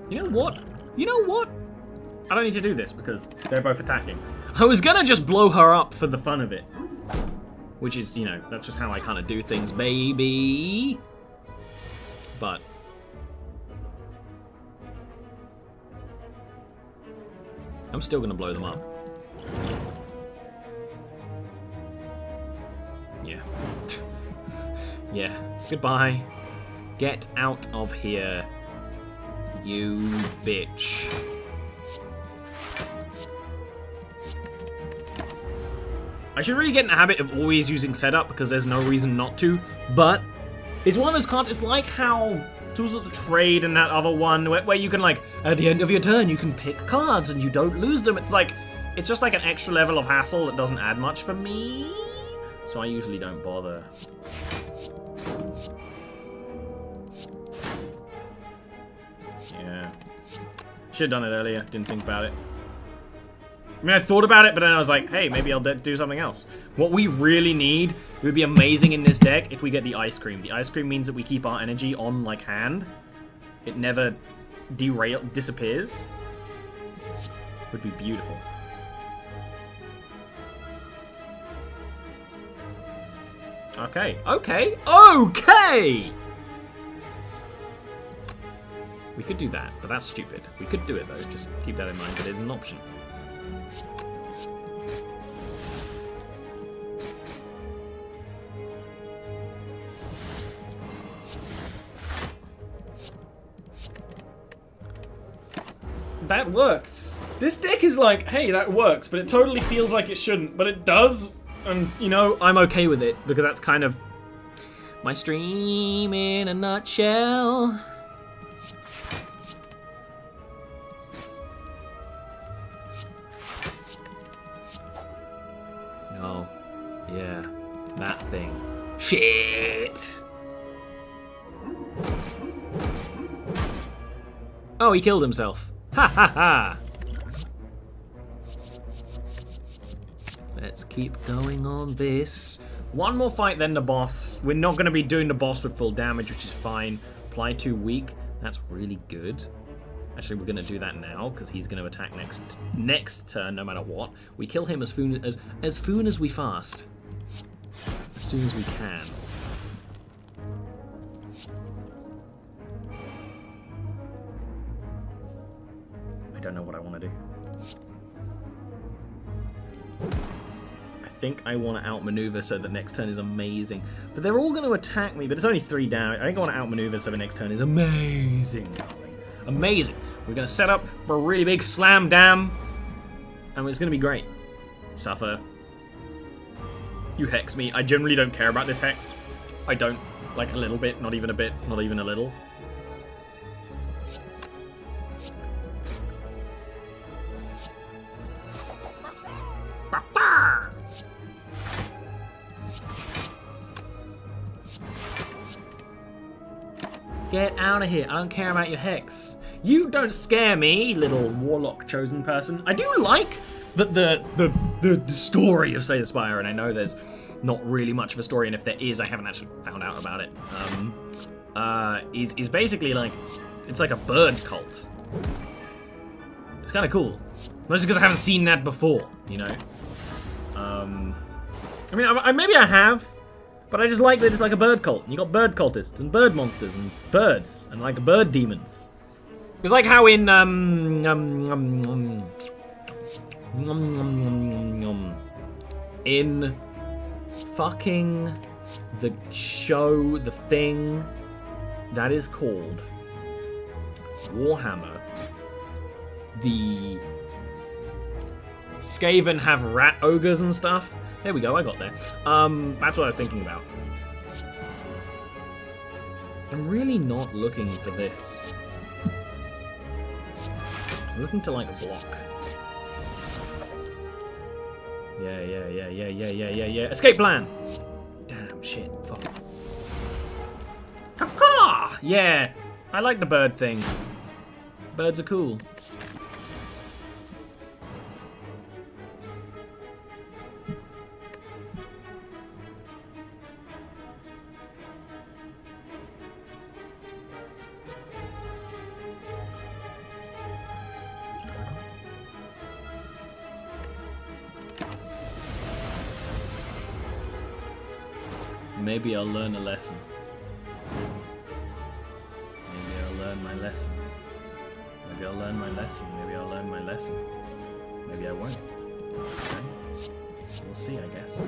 You know what? You know what? I don't need to do this because they're both attacking. I was gonna just blow her up for the fun of it. Which is, you know, that's just how I kind of do things, baby. But I'm still gonna blow them up. Yeah. Yeah. Goodbye. Get out of here, you bitch. I should really get in the habit of always using setup because there's no reason not to, but it's one of those cards, it's like how Tools of the Trade and that other one where you can, like, at the end of your turn you can pick cards and you don't lose them. It's like, it's just like an extra level of hassle that doesn't add much for me, so I usually don't bother. Yeah. Should've done it earlier, didn't think about it. I mean, I thought about it, but then I was like, hey, maybe I'll do something else. What we really need would be amazing in this deck if we get the Ice Cream. The Ice Cream means that we keep our energy on, like, hand. It never disappears would be beautiful. Okay, okay, okay! We could do that, but that's stupid. We could do it though, just keep that in mind that it's an option. That works. This deck is like, hey, that works, but it totally feels like it shouldn't, but it does. And, you know, I'm okay with it, because that's kind of my stream in a nutshell. Oh, yeah, that thing. Shit! Oh, he killed himself. Ha ha ha! Let's keep going on this. One more fight, then the boss. We're not going to be doing the boss with full damage, which is fine. Apply 2 weak. That's really good. Actually, we're going to do that now, because he's going to attack next turn, no matter what. We kill him as soon as we fast. As soon as we can. I don't know what I want to do. I think I want to outmaneuver so the next turn is amazing. But they're all going to attack me, but it's only 3 damage. I think I want to outmaneuver so the next turn is amazing. Amazing. We're going to set up for a really big slam dam. And it's going to be great. Suffer. You hex me. I generally don't care about this hex. I don't. Like a little bit. Not even a bit. Not even a little. Get out of here. I don't care about your hex. You don't scare me, little warlock chosen person. I do like the story of Slay the Spire, and I know there's not really much of a story, and if there is, I haven't actually found out about it. Is basically like, it's like a bird cult. It's kind of cool. Mostly because I haven't seen that before, you know? I mean, maybe I have, but I just like that it's like a bird cult. You got bird cultists and bird monsters and birds and like bird demons. It's like how in in fucking the show, the thing that is called Warhammer, the Skaven have rat ogres and stuff. There we go, I got there. That's what I was thinking about. I'm really not looking for this. I'm looking to, like, block. Yeah. Escape plan! Damn, shit, fuck. Caw-caw! Yeah, I like the bird thing. Birds are cool. Maybe I'll learn a lesson. Maybe I'll learn my lesson. Maybe I'll learn my lesson. Maybe I'll learn my lesson. Maybe I won't. Okay. We'll see, I guess.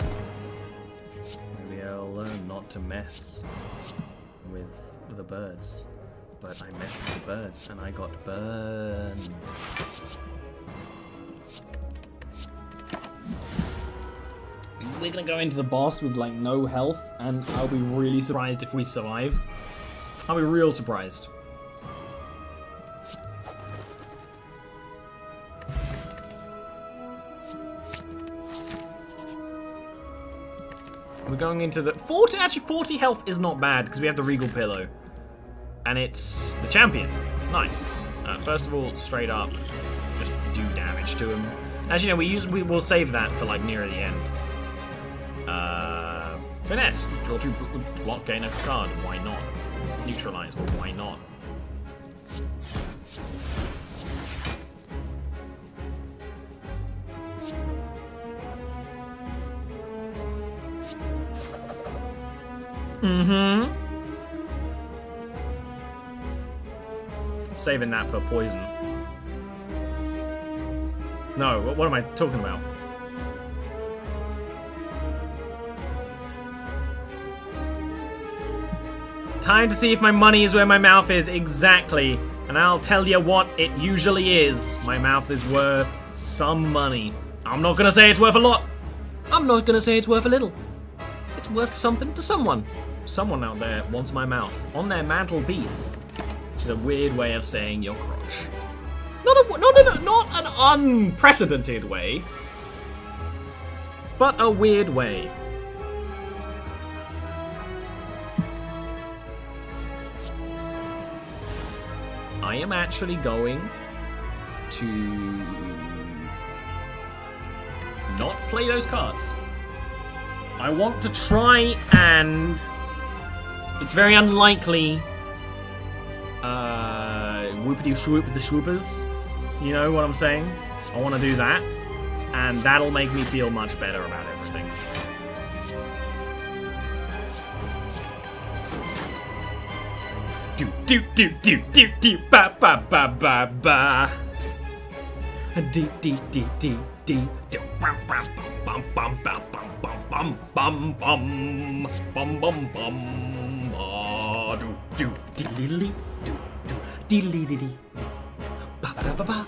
Maybe I'll learn not to mess with the birds. But I messed with the birds and I got burned. We're gonna go into the boss with like no health, and I'll be really surprised if we survive. I'll be real surprised. We're going into the 40. Actually, 40 health is not bad because we have the Regal Pillow, and it's the champion. Nice. First of all, straight up, just do damage to him. Actually, no, we'll save that for like near the end. Finesse. Draw 2 block, gain a card. Why not? Neutralize. Why not? Mm-hmm. Saving that for poison. No, what am I talking about? Time to see if my money is where my mouth is. Exactly. And I'll tell you what it usually is. My mouth is worth some money. I'm not gonna say it's worth a lot. I'm not gonna say it's worth a little. It's worth something to someone. Someone out there wants my mouth on their mantelpiece. Which is a weird way of saying your crotch. Not an unprecedented way. But a weird way. I am actually going to not play those cards. I want to try and... It's very unlikely... whoopity swoop with the swoopers. You know what I'm saying? I want to do that. And that'll make me feel much better about everything. Do ba ba ba ba ba. Do bum bum bum bum bum bum bum bum bum bum bum. Do diddly do diddly diddy. Ba ba ba ba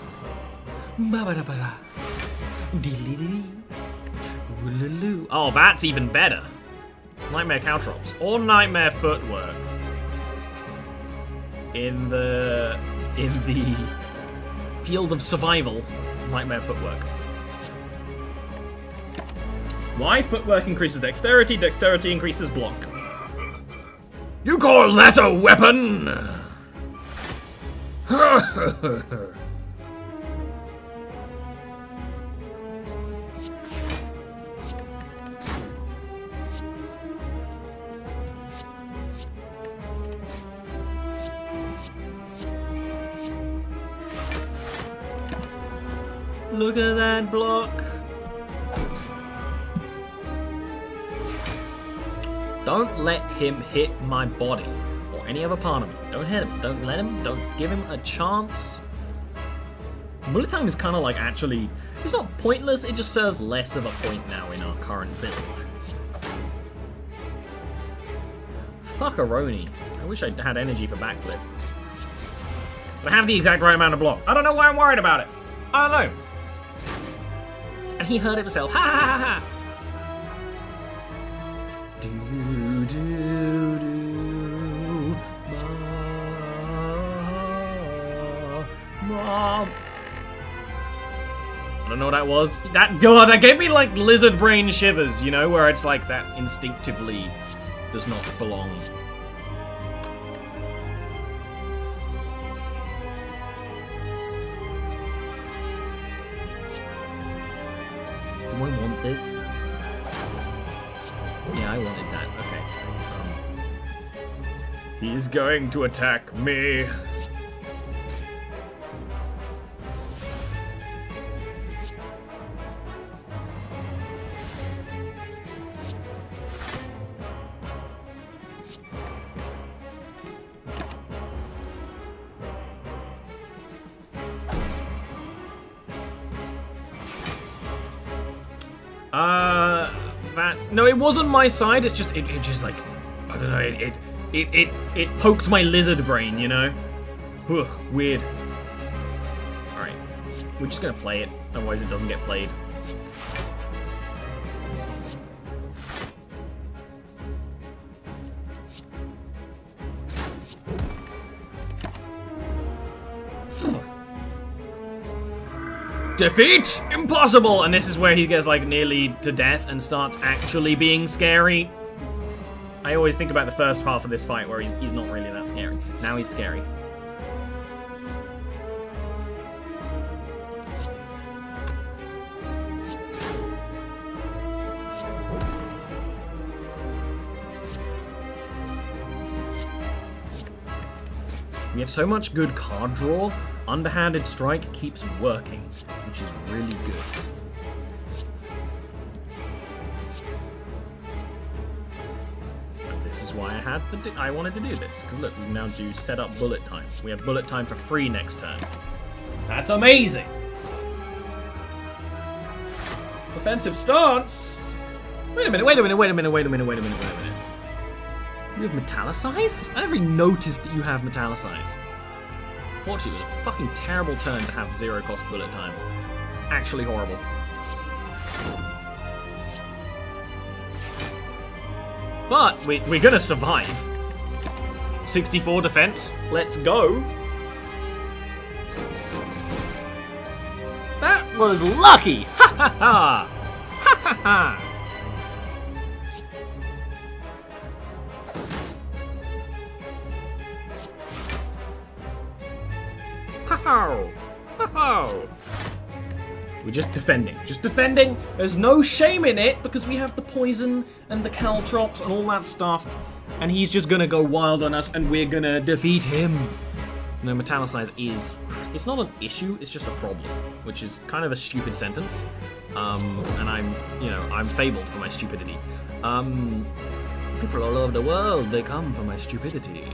ba ba ba ba. Diddly diddy. Oh, that's even better. Nightmare caltrops or nightmare footwork. In the field of survival, nightmare footwork. Why? Footwork increases dexterity, dexterity increases block. You call that a weapon? Look at that block. Don't let him hit my body or any other part of me. Don't hit him. Don't let him. Don't give him a chance. Bullet time is kind of like actually... It's not pointless. It just serves less of a point now in our current build. Fuckaroni. I wish I had energy for backflip. But I have the exact right amount of block. I don't know why I'm worried about it. I don't know. And he hurt himself. Ha ha ha ha! Do do do. Mom. I don't know what that was. That gave me like lizard brain shivers, you know, where it's like that instinctively does not belong. Do I want this? Yeah, I wanted that. Okay. He's going to attack me. No, it was on my side. It's just it just like I don't know. It poked my lizard brain, you know. Ugh, weird. All right, we're just gonna play it. Otherwise, it doesn't get played. Defeat? Impossible! And this is where he gets like nearly to death and starts actually being scary. I always think about the first half of this fight where he's not really that scary. Now he's scary. We have so much good card draw. Underhanded strike keeps working, which is really good. And this is why I wanted to do this, because look, we can now do set up bullet time. We have bullet time for free next turn. That's amazing! Defensive stance? Wait a minute. You have Metallicize? I never even noticed that you have Metallicize. Fortunately, it was a fucking terrible turn to have 0 cost bullet time. Actually horrible. But we're gonna survive. 64 defense. Let's go. That was lucky! Ha ha ha! Ha ha ha! Ha-ho! Ha-ho! We're just defending. Just defending. There's no shame in it because we have the poison and the caltrops and all that stuff. And he's just gonna go wild on us and we're gonna defeat him. No, Metallicize is... It's not an issue, it's just a problem. Which is kind of a stupid sentence. And I'm fabled for my stupidity. People all over the world, they come for my stupidity.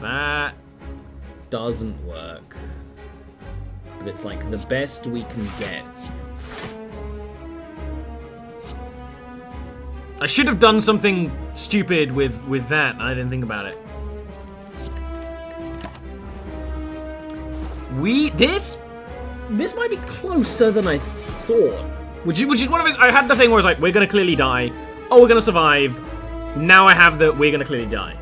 That doesn't work. But it's like the best we can get. I should have done something stupid with that, and I didn't think about it. This might be closer than I thought. Which is one of his. I had the thing where it's like, we're gonna clearly die. Oh, we're gonna survive. Now I have the we're gonna clearly die.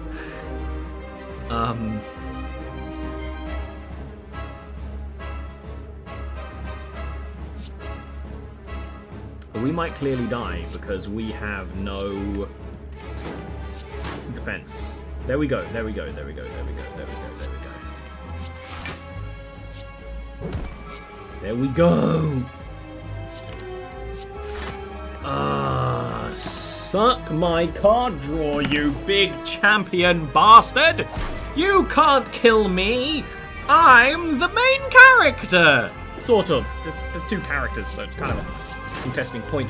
We might clearly die because we have no defense. There we go. There we go. There we go. There we go. There we go. There we go. There we go. Suck my card draw, you big champion bastard! You can't kill me! I'm the main character! Sort of. There's two characters, so it's kind of a contesting point.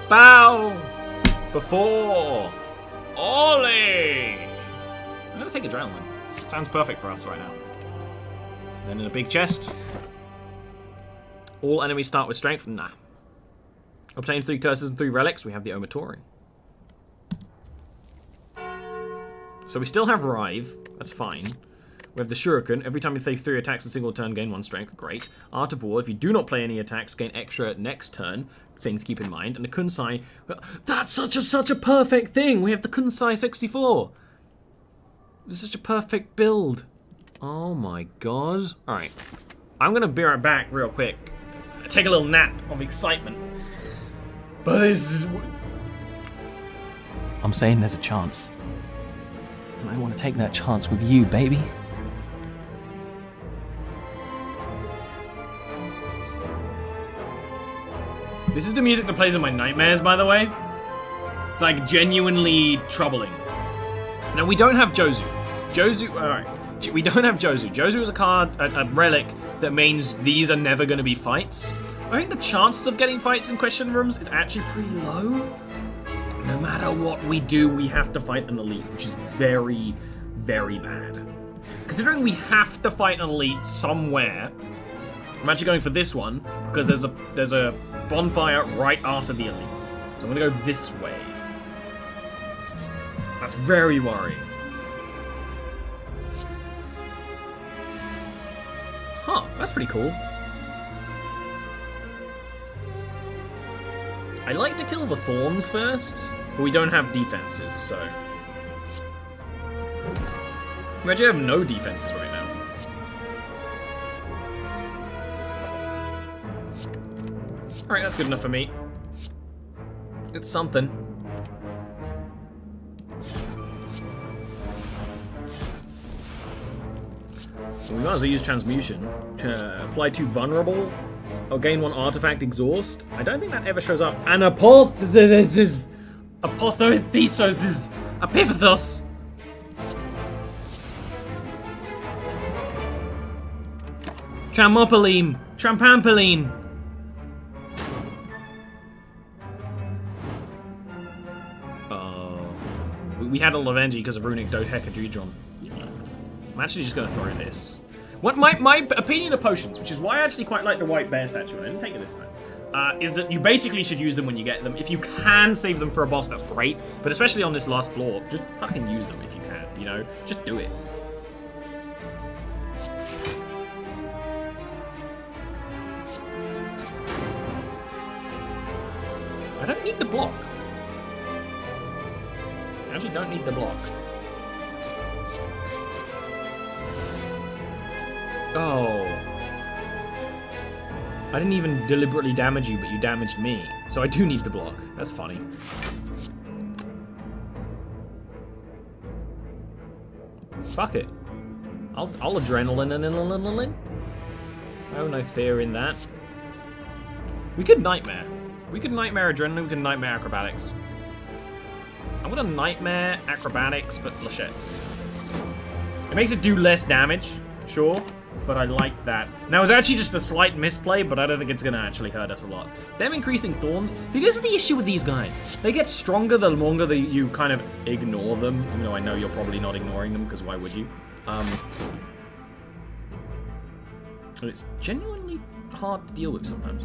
Bow before Ollie! I'm gonna take adrenaline. Sounds perfect for us right now. Then in a big chest. All enemies start with strength. Nah. Obtain 3 curses and 3 relics. We have the Omatori. So we still have Writhe. That's fine. We have the Shuriken. Every time you take 3 attacks in a single turn, gain 1 strength. Great. Art of War. If you do not play any attacks, gain extra next turn. Thing to keep in mind. And the Kunsai. That's such a perfect thing. We have the Kunsai 64. This is such a perfect build. Oh my god. Alright. I'm gonna be right back real quick. Take a little nap of excitement. But this is... I'm saying there's a chance. And I want to take that chance with you, baby. This is the music that plays in my nightmares, by the way. It's like genuinely troubling. Now, we don't have Jozu. Alright. We don't have Jozu. Jozu is a card, a relic, that means these are never going to be fights. I think the chances of getting fights in question rooms is actually pretty low. No matter what we do, we have to fight an elite, which is very, very bad. Considering we have to fight an elite somewhere, I'm actually going for this one, because there's a bonfire right after the elite. So I'm going to go this way. That's very worrying. Huh, that's pretty cool. I like to kill the thorns first, but we don't have defenses, so... We actually have no defenses right now. Alright, that's good enough for me. It's something. We might as well use transmutation. Apply to vulnerable. Or gain 1 artifact exhaust. I don't think that ever shows up. And apotheosis. Apotheosis. Epiphathos. Trampoline. Trampampoline. We had a Lavengi because of runic dodecahedron. I'm actually just going to throw this. What my opinion of potions, which is why I actually quite like the white bear statue, and I didn't take it this time, is that you basically should use them when you get them. If you can save them for a boss, that's great. But especially on this last floor, just fucking use them if you can, you know? Just do it. I don't need the block. I actually don't need the block. Oh. I didn't even deliberately damage you, but you damaged me. So I do need the block. That's funny. Fuck it. I'll adrenaline and oh, no fear in that. We could nightmare. We could nightmare adrenaline, we could nightmare acrobatics. I'm gonna nightmare acrobatics, but flechettes. It makes it do less damage, sure, but I like that. Now, it's actually just a slight misplay, but I don't think it's gonna actually hurt us a lot. Them increasing thorns, see, this is the issue with these guys. They get stronger the longer that you kind of ignore them, even though I know you're probably not ignoring them, because why would you? It's genuinely hard to deal with sometimes.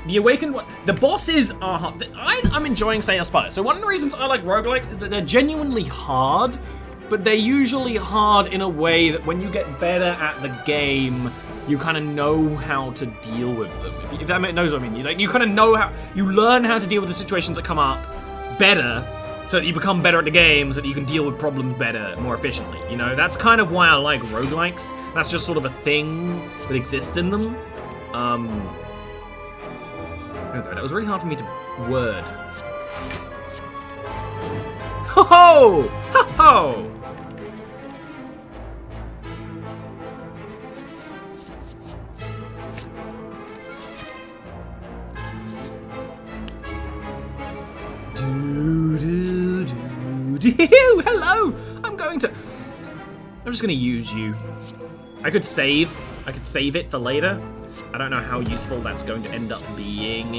The Awakened one. The bosses are hard. I'm enjoying Slay The Spire. So one of the reasons I like roguelikes is that they're genuinely hard, but they're usually hard in a way that when you get better at the game, you kind of know how to deal with them. If that knows what I mean. You kind of know how, you learn how to deal with the situations that come up better, so that you become better at the game, so that you can deal with problems better, more efficiently. You know, that's kind of why I like roguelikes. That's just sort of a thing that exists in them. Okay, that was really hard for me to word. Ho ho! Ho ho! Hello! I'm just gonna use you. I could save it for later. I don't know how useful that's going to end up being.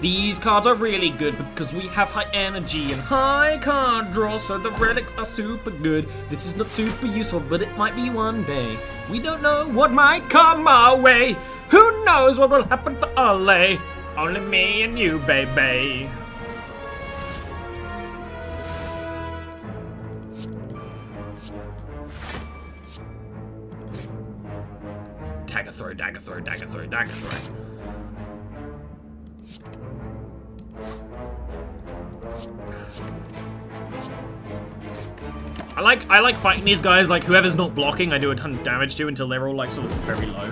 These cards are really good because we have high energy and high card draw, so the relics are super good. This is not super useful, but it might be one day. We don't know what might come our way. Who knows what will happen for Ollie? Only me and you, baby. Dagger throw, dagger throw, dagger throw, dagger throw. I like fighting these guys, like whoever's not blocking I do a ton of damage to until they're all like sort of very low.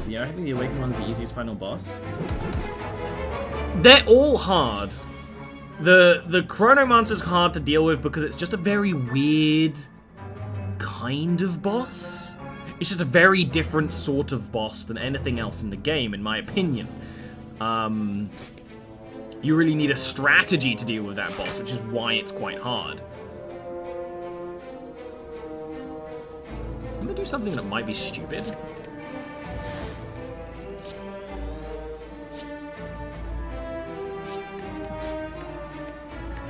Yeah, I think the Awakened one's the easiest final boss. They're all hard. The Chronomancer's hard to deal with because it's just a very weird kind of boss. It's just a very different sort of boss than anything else in the game, in my opinion. You really need a strategy to deal with that boss, which is why it's quite hard. I'm gonna do something that might be stupid.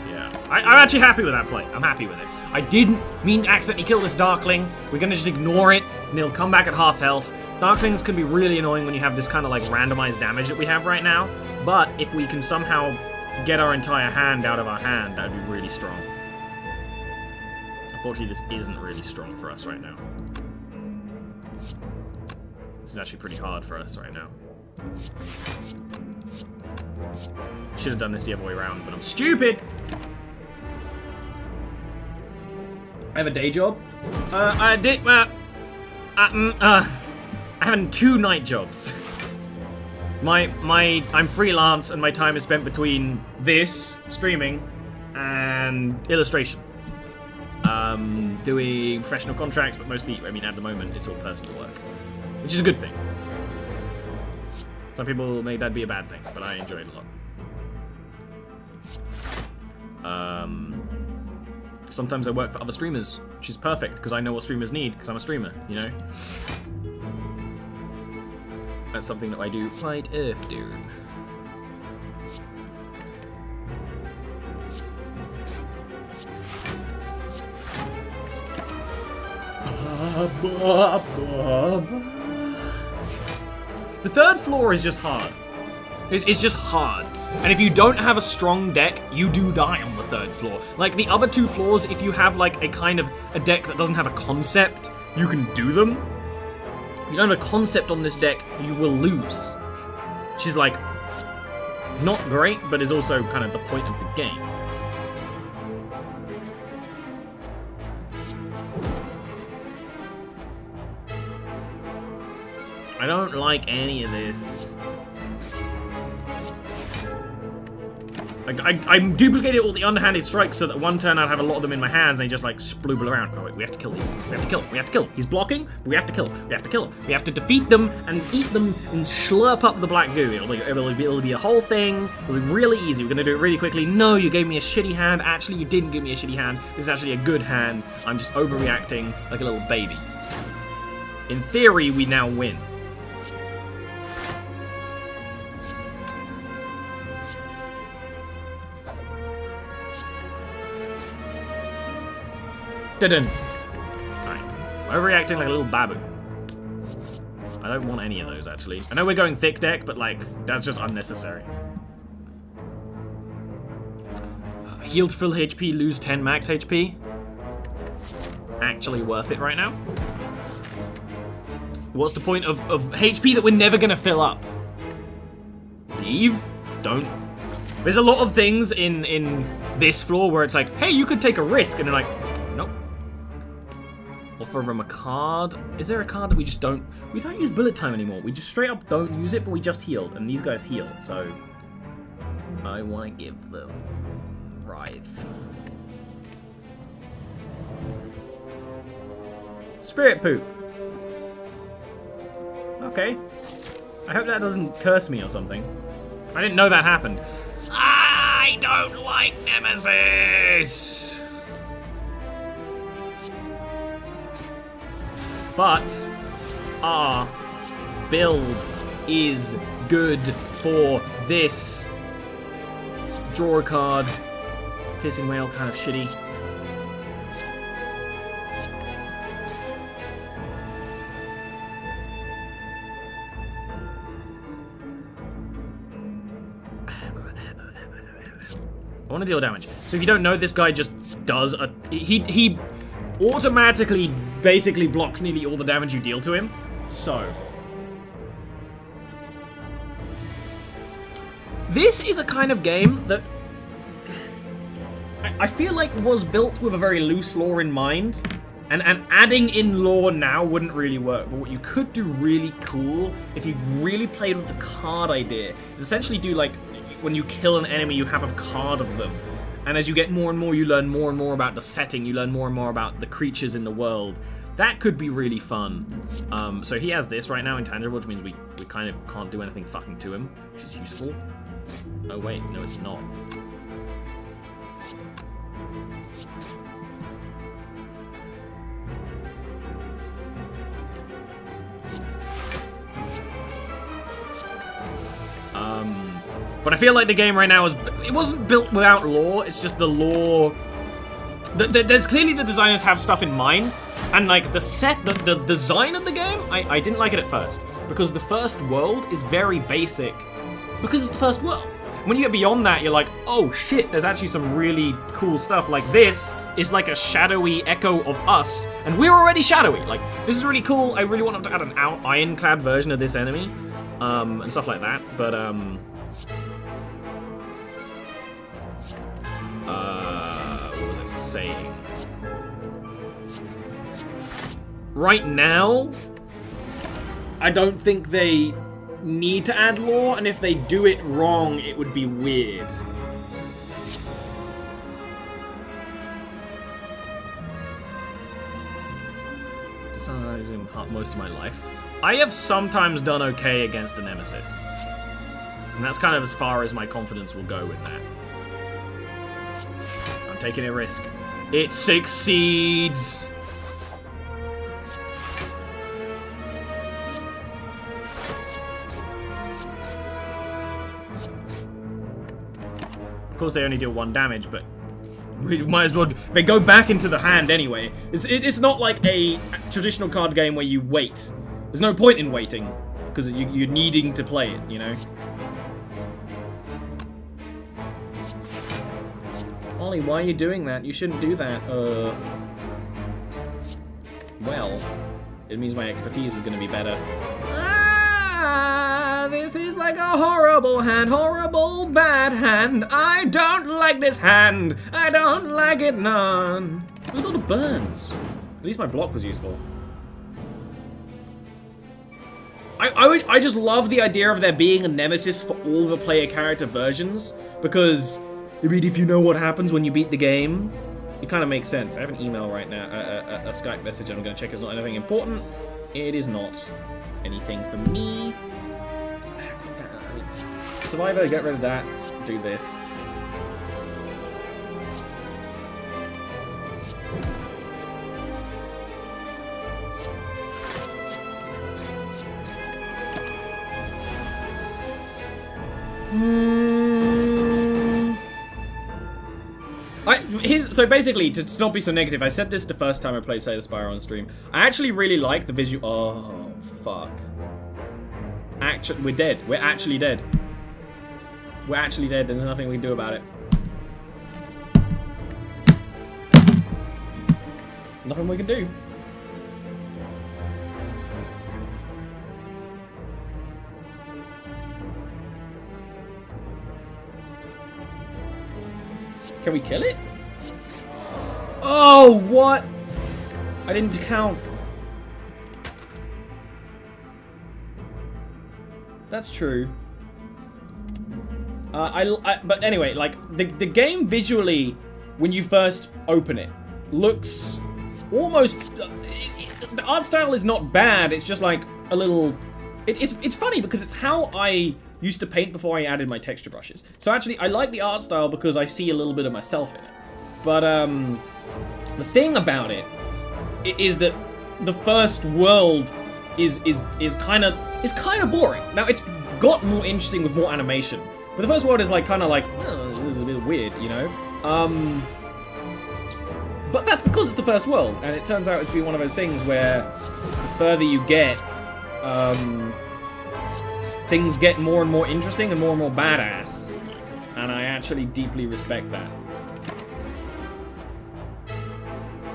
Yeah, I'm actually happy with that play. I'm happy with it. I didn't mean to accidentally kill this Darkling. We're gonna just ignore it, and it'll come back at half health. Darklings can be really annoying when you have this kind of like randomized damage that we have right now, but if we can somehow get our entire hand out of our hand, that would be really strong. Unfortunately, this isn't really strong for us right now. This is actually pretty hard for us right now. Should have done this the other way around, but I'm stupid! I have a day job. I'm having 2 night jobs. I'm freelance and my time is spent between this, streaming, and illustration. Doing professional contracts, but mostly, I mean, at the moment, it's all personal work, which is a good thing. Some people make that be a bad thing, but I enjoy it a lot. Sometimes I work for other streamers, which is perfect, because I know what streamers need, because I'm a streamer, you know? That's something that I do quite often. The 3rd floor is just hard. It's just hard. And if you don't have a strong deck, you do die on the 3rd floor. Like, the other 2 floors, if you have, like, a kind of a deck that doesn't have a concept, you can do them. If you don't have a concept on this deck, you will lose. Which is, like, not great, but is also kind of the point of the game. I don't like any of this. I duplicated all the underhanded strikes so that one turn I'd have a lot of them in my hands and they just like splooble around. Oh wait, we have to kill these. We have to kill him. We have to kill him. He's blocking. We have to kill him. We have to kill him. We have to defeat them and eat them and slurp up the black goo. It'll be a whole thing. It'll be really easy. We're gonna do it really quickly. No, you gave me a shitty hand. Actually, you didn't give me a shitty hand. This is actually a good hand. I'm just overreacting like a little baby. In theory, we now win. Didn't. Alright. Overreacting like a little babu. I don't want any of those, actually. I know we're going thick deck, but, like, that's just unnecessary. Heal to full HP, lose 10 max HP. Actually worth it right now. What's the point of HP that we're never gonna fill up? Leave? Don't. There's a lot of things in this floor where it's like, hey, you could take a risk, and they're like, nope. Offer them a card. Is there a card that we just don't... We don't use bullet time anymore. We just straight up don't use it, but we just healed. And these guys heal, so... I want to give them... Writhe. Spirit poop. Okay. I hope that doesn't curse me or something. I didn't know that happened. I don't like Nemesis! But our build is good for this. Draw a card. Piercing Whale, kind of shitty. I want to deal damage. So if you don't know, this guy just does a... He automatically basically blocks nearly all the damage you deal to him. So... This is a kind of game that... I feel like was built with a very loose lore in mind. And adding in lore now wouldn't really work. But what you could do really cool, if you really played with the card idea, is essentially do like... When you kill an enemy, you have a card of them. And as you get more and more, you learn more and more about the setting. You learn more and more about the creatures in the world. That could be really fun. So he has this right now, intangible, which means we kind of can't do anything fucking to him, which is useful. Oh wait, no it's not. But I feel like the game right now it wasn't built without lore, it's just the lore... There's clearly the designers have stuff in mind, and like the design of the game, I didn't like it at first, because the first world is very basic, because it's the first world. When you get beyond that, you're like, oh shit, there's actually some really cool stuff. Like this is like a shadowy echo of us, and we're already shadowy. Like, this is really cool. I really want them to add an ironclad version of this enemy, and stuff like that, but what was I saying? right now, I don't think they need to add lore, and if they do it wrong, it would be weird. Most of my life. I have sometimes done okay against the Nemesis. And that's kind of as far as my confidence will go with that. I'm taking a risk. It succeeds! Of course they only deal 1 damage, but we might as well. They go back into the hand anyway. It's not like a traditional card game where you wait. There's no point in waiting because you're needing to play it, you know. Ollie, why are you doing that? You shouldn't do that. Well, it means my expertise is going to be better. This is like a horrible hand, horrible bad hand. I don't like this hand. I don't like it none. There's a lot of burns. At least my block was useful. I just love the idea of there being a nemesis for all the player character versions, because I mean, if you know what happens when you beat the game, it kind of makes sense. I have an email right now, a Skype message, and I'm going to check it's not anything important. It is not anything for me. Survivor, get rid of that. Do this. So basically, to not be so negative, I said this the first time I played Slay the Spire on stream. I actually really like the visual. Oh, fuck. Actually, we're dead. We're actually dead. We're actually dead. There's nothing we can do about it. Nothing we can do. Can we kill it? Oh, what? I didn't count. That's true. But anyway, like, the game visually, when you first open it, looks almost... the art style is not bad, it's just like a little... It's funny because it's how I used to paint before I added my texture brushes. So actually, I like the art style because I see a little bit of myself in it. But, the thing about it is that the first world is kind of boring. Now, it's got more interesting with more animation. But the first world is like kind of like, oh, this is a bit weird, you know? But that's because it's the first world, and it turns out to be one of those things where the further you get, things get more and more interesting and more badass. And I actually deeply respect that.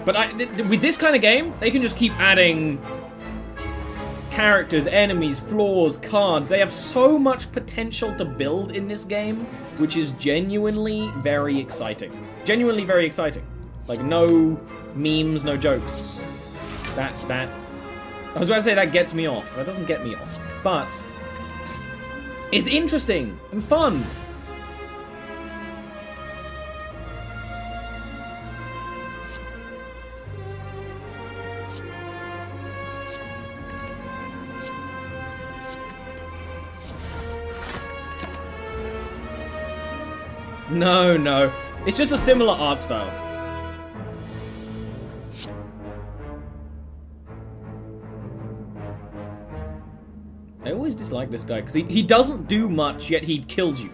But with this kind of game, they can just keep adding characters, enemies, floors, cards. They have so much potential to build in this game, which is genuinely very exciting. Genuinely very exciting. Like, no memes, no jokes. That... I was about to say that gets me off. That doesn't get me off. But it's interesting and fun. No. It's just a similar art style. I always dislike this guy, because he doesn't do much, yet he kills you.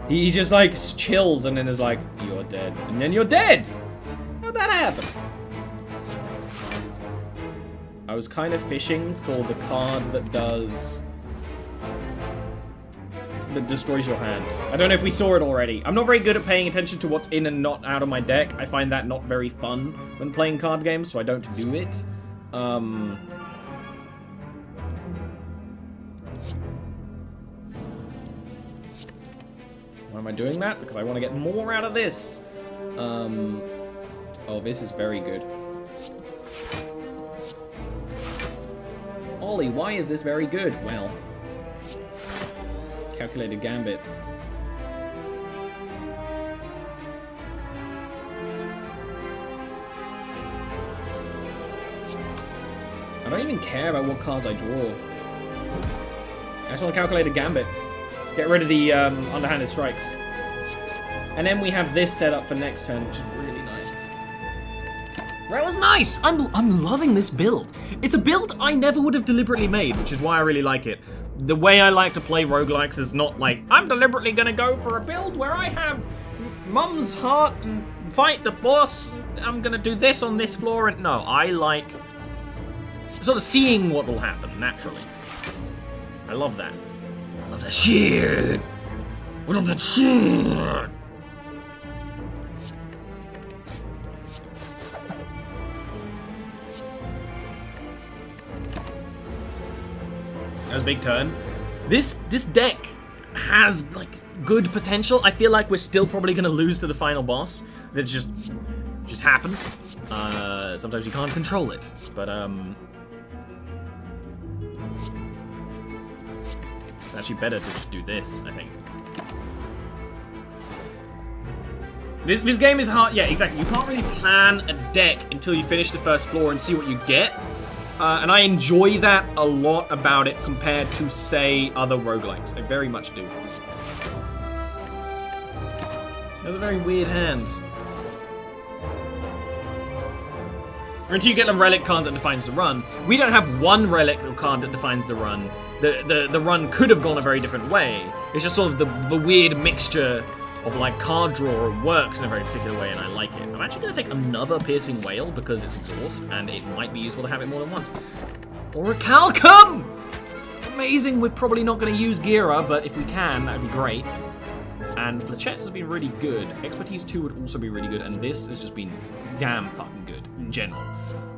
He just, like, chills and then is like, you're dead. And then you're dead! How'd that happen? I was kind of fishing for the card that does... that destroys your hand. I don't know if we saw it already. I'm not very good at paying attention to what's in and not out of my deck. I find that not very fun when playing card games, so I don't do it. Why am I doing that? Because I want to get more out of this. Oh, this is very good. Golly, why is this very good? Well, calculated gambit. I don't even care about what cards I draw. I just want to calculate a gambit. Get rid of the underhanded strikes. And then we have this set up for next turn, which is really nice. That was nice! I'm loving this build. It's a build I never would have deliberately made, which is why I really like it. The way I like to play roguelikes is not like, I'm deliberately gonna go for a build where I have Mum's Heart and fight the boss, and I'm gonna do this on this floor, and no, I like sort of seeing what will happen naturally. I love that. I love that shit. I love that shit. That was a big turn. This deck has like good potential. I feel like we're still probably gonna lose to the final boss. That just happens. Sometimes you can't control it, but it's actually better to just do this, I think. This game is hard. Yeah, exactly. You can't really plan a deck until you finish the first floor and see what you get. And I enjoy that a lot about it compared to, say, other roguelikes. I very much do. That's a very weird hand. Until you get a relic card that defines the run. We don't have one relic card that defines the run. The run could have gone a very different way. It's just sort of the weird mixture of like card draw works in a very particular way, and I like it. I'm actually going to take another Piercing Whale because it's exhaust, and it might be useful to have it more than once. Or a Calcum! It's amazing. We're probably not going to use Gira, but if we can, that would be great. And Fletchettes has been really good. Expertise 2 would also be really good, and this has just been damn fucking good in general.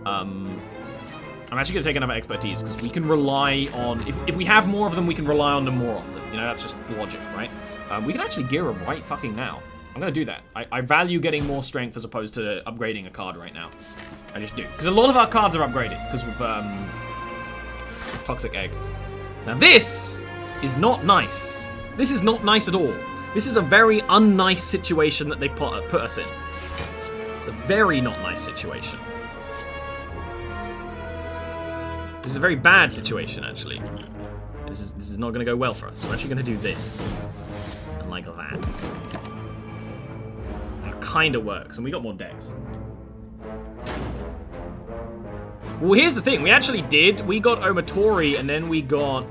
I'm actually going to take another Expertise because we can rely on... If we have more of them, we can rely on them more often. You know, that's just logic, right? We can actually Gira right fucking now. I'm going to do that. I value getting more strength as opposed to upgrading a card right now. I just do. Because a lot of our cards are upgraded because of Toxic Egg. Now this is not nice. This is not nice at all. This is a very unnice situation that they've put us in. It's a very not nice situation. This is a very bad situation, actually. This is not going to go well for us. So I'm actually going to do this. And like that. That kind of works. And we got more decks. Well, here's the thing. We actually did. We got Omatori, and then we got...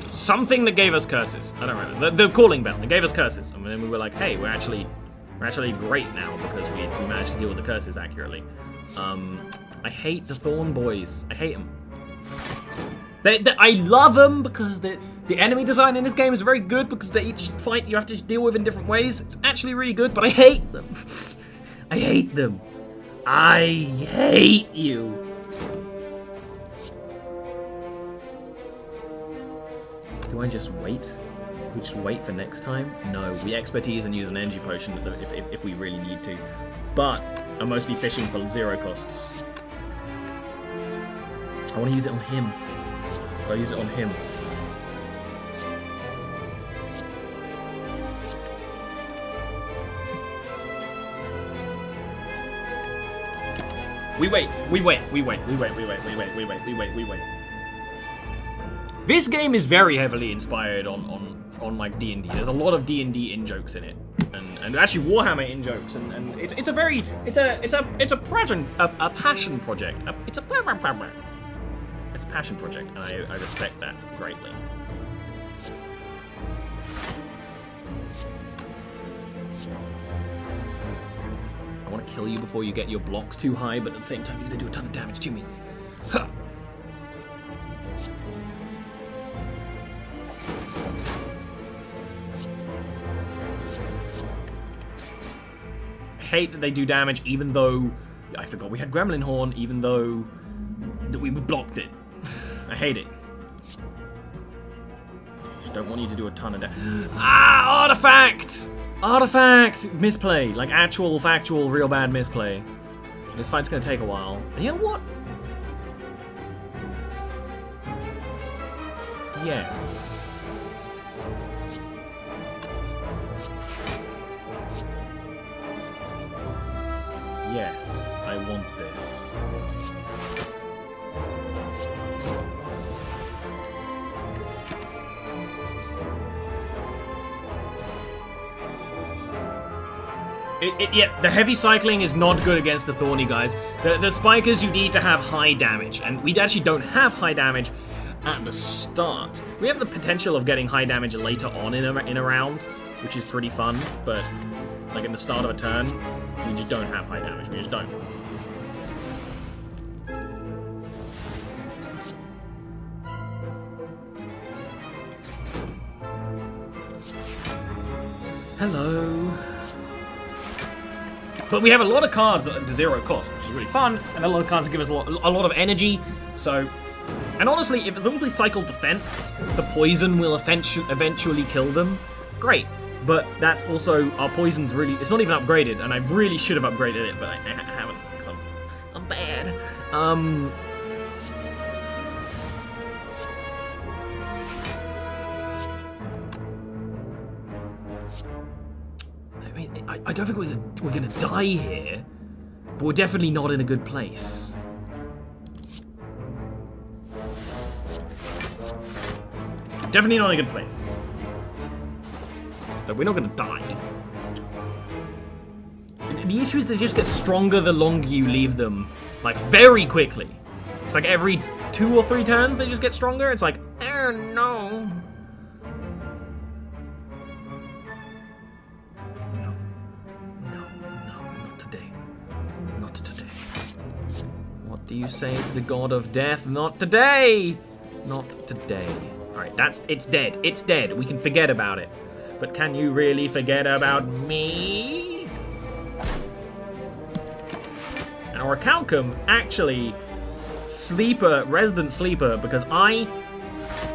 something that gave us curses. I don't remember. The calling bell. It gave us curses. And then we were like, hey, we're actually great now because we managed to deal with the curses accurately. I hate the Thorn Boys. I hate them. I love them because the enemy design in this game is very good because each fight you have to deal with in different ways. It's actually really good, but I hate them. I hate them. I hate you. Do I just wait? We just wait for next time? No, we expertise and use an energy potion if we really need to. But I'm mostly fishing for 0 costs. I want to use it on him. I'll use it on him. We wait. This game is very heavily inspired on like D&D. There's a lot of D&D in-jokes in it. And actually Warhammer in-jokes, and it's a passion project. It's a passion project, and I respect that greatly. I want to kill you before you get your blocks too high, but at the same time you're going to do a ton of damage to me. Huh. I hate that they do damage even though... I forgot we had Gremlin Horn, even though that we blocked it. I hate it. Just don't want you to do a ton of damage. Ah! Artifact! Artifact! Misplay. Like actual, factual, real bad misplay. This fight's gonna take a while. And you know what? Yes. Yes, I want this. Yeah, the heavy cycling is not good against the Thorny guys. The Spikers, you need to have high damage, and we actually don't have high damage at the start. We have the potential of getting high damage later on in a round, which is pretty fun, but like in the start of a turn, we just don't have high damage. We just don't. Hello. But we have a lot of cards at 0 cost, which is really fun, and a lot of cards that give us a lot of energy, so... And honestly, as long as we cycle defense, the poison will eventually kill them. Great. But that's also... Our poison's really... It's not even upgraded, and I really should have upgraded it, but I haven't, because I'm bad. I don't think we're gonna die here, but we're definitely not in a good place. Definitely not in a good place. But we're not gonna die. The issue is they just get stronger the longer you leave them, like very quickly. It's like every 2 or 3 turns they just get stronger. It's like, oh no. What do you say to the god of death? Not today! Not today. Alright, it's dead. It's dead. We can forget about it. But can you really forget about me? And Orichalcum, actually, resident sleeper, because I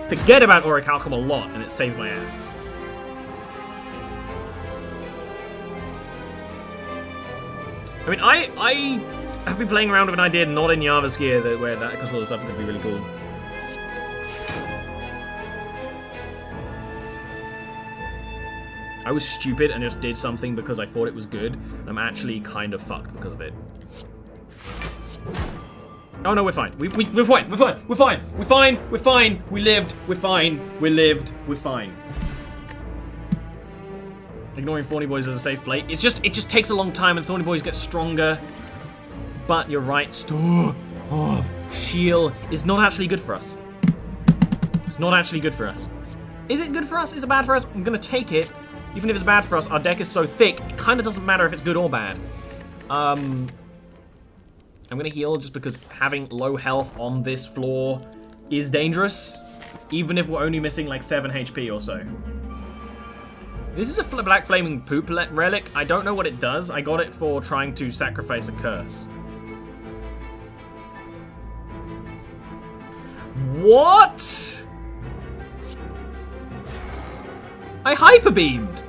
forget about Orichalcum a lot, and it saved my ass. I mean, I've been playing around with an idea not in Yavaskir where that because all this stuff could be really cool. I was stupid and just did something because I thought it was good. I'm actually kind of fucked because of it. Oh no, we're fine. We're fine. We're fine. We're fine. We're fine. We're fine. We lived. We're fine. We lived. We're fine. Ignoring Thorny Boys as a safe play. It just takes a long time and Thorny Boys get stronger. But you're right, Store of Shield is not actually good for us. It's not actually good for us. Is it good for us? Is it bad for us? I'm gonna take it. Even if it's bad for us, our deck is so thick, it kind of doesn't matter if it's good or bad. I'm gonna heal just because having low health on this floor is dangerous, even if we're only missing like 7 HP or so. This is a Black Flaming Poop relic. I don't know what it does. I got it for trying to sacrifice a curse. What? I hyper beamed.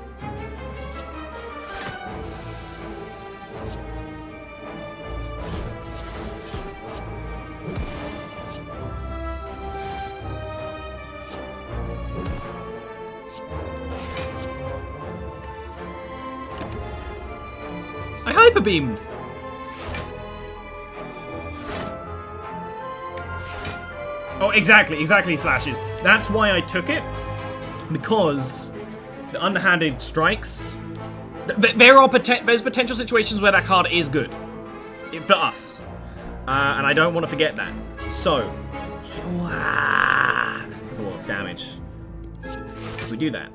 I hyper beamed. Oh, exactly, Slashes. That's why I took it, because the underhanded strikes. There's potential situations where that card is good for us, and I don't want to forget that. So, that's a lot of damage. We do that.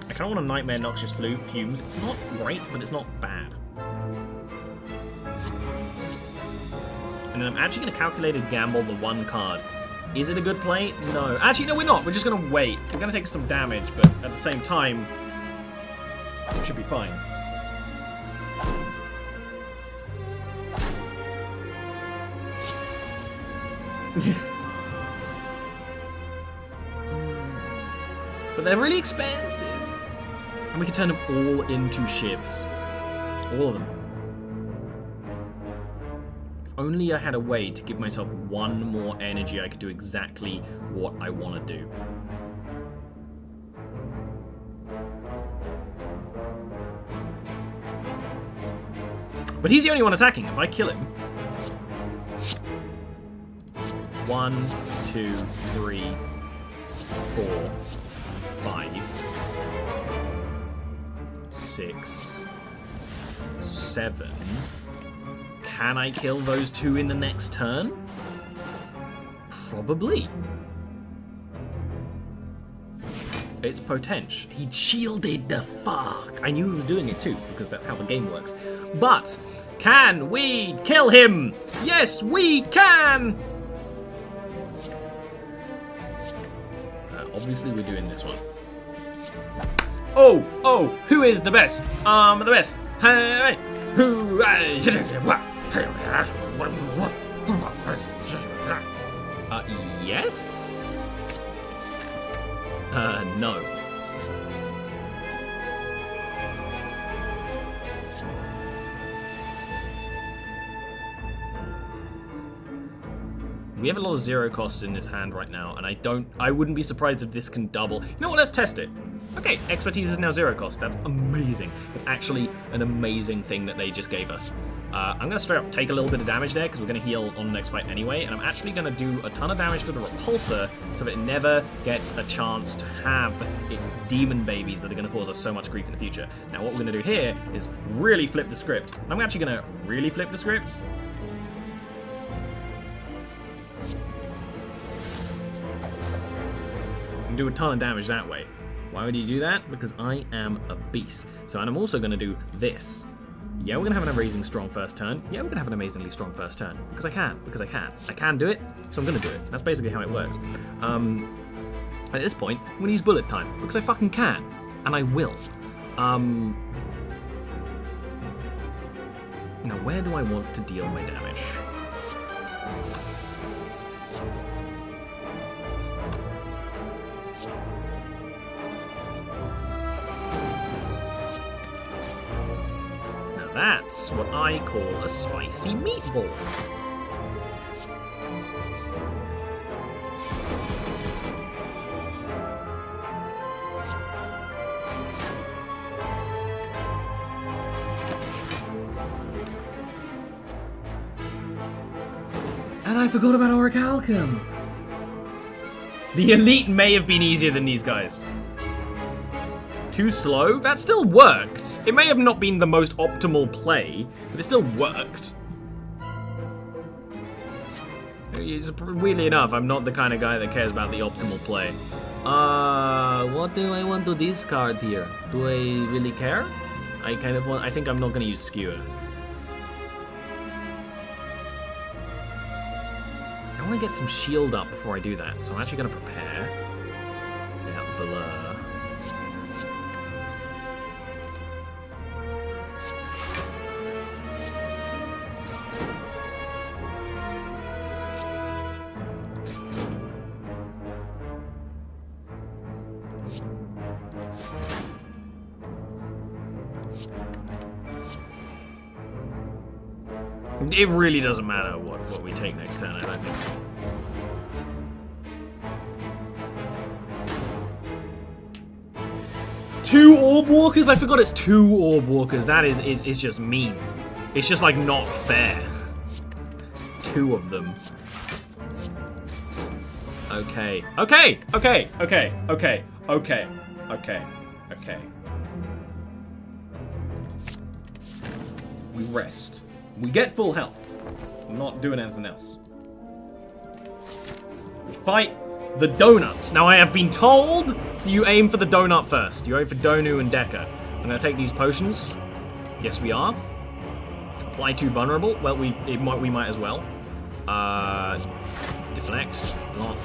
I kind of want a Nightmare Noxious Fumes. It's not great, but it's not bad. And then I'm actually going to calculated gamble the 1 card. Is it a good play? No. Actually, no, we're not. We're just going to wait. We're going to take some damage, but at the same time, we should be fine. But they're really expensive. And we can turn them all into shivs. All of them. If only I had a way to give myself one more energy, I could do exactly what I want to do. But he's the only one attacking. If I kill him... 1, 2, 3, 4, 5, 6, 7. Can I kill those 2 in the next turn? Probably. It's potential. He shielded the fuck. I knew he was doing it too, because that's how the game works. But can we kill him? Yes, we can! Obviously, we're doing this one. Oh, who is the best? The best. Hey, who? Yes? No. We have a lot of 0 costs in this hand right now, and I wouldn't be surprised if this can double. You know what, let's test it. Okay, expertise is now 0 cost. That's amazing. It's actually an amazing thing that they just gave us. I'm going to straight up take a little bit of damage there, because we're going to heal on the next fight anyway, and I'm actually going to do a ton of damage to the repulsor, so that it never gets a chance to have its demon babies that are going to cause us so much grief in the future. Now what we're going to do here is really flip the script. I'm actually going to really flip the script. Do a ton of damage that way. Why would you do that? Because I am a beast. So, and I'm also going to do this. Yeah, we're going to have an amazing strong first turn. Yeah, we're going to have an amazingly strong first turn. Because I can. Because I can. I can do it, so I'm going to do it. That's basically how it works. At this point, I'm going to use bullet time. Because I fucking can. And I will. Now, where do I want to deal my damage? That's what I call a spicy meatball. And I forgot about Orichalcum. The elite may have been easier than these guys. Too slow? That still worked. It may have not been the most optimal play, but it still worked. Weirdly enough, I'm not the kind of guy that cares about the optimal play. What do I want to discard here? Do I really care? I think I'm not going to use Skewer. I want to get some shield up before I do that, so I'm actually going to prepare. Yeah, blur. It really doesn't matter what we take next turn, I don't think. Two Orb Walkers? I forgot it's 2 Orb Walkers. That is just mean. It's just like not fair. 2 of them. Okay. Okay. Okay. Okay. Okay. Okay. Okay. Okay. We rest. We get full health. I'm not doing anything else. We fight the donuts. Now I have been told you aim for the donut first. You aim for Donu and Deca. I'm gonna take these potions. Yes, we are. Apply to vulnerable. Well, we might as well. Deflect, block,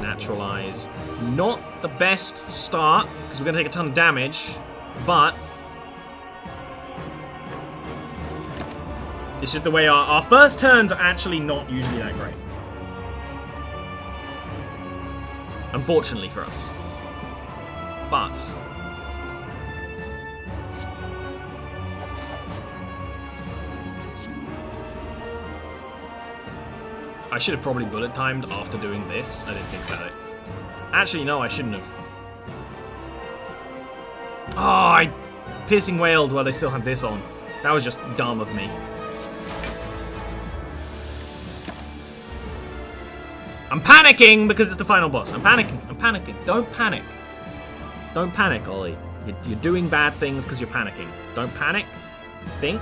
naturalize. Not the best start because we're gonna take a ton of damage, but it's just the way our first turns are actually not usually that great. Unfortunately for us. But I should have probably bullet timed after doing this. I didn't think about it. Actually, no, I shouldn't have. Oh, I piercing wailed while they still have this on. That was just dumb of me. I'm panicking because it's the final boss. I'm panicking. I'm panicking. Don't panic. Don't panic, Ollie. You're doing bad things because you're panicking. Don't panic. Think.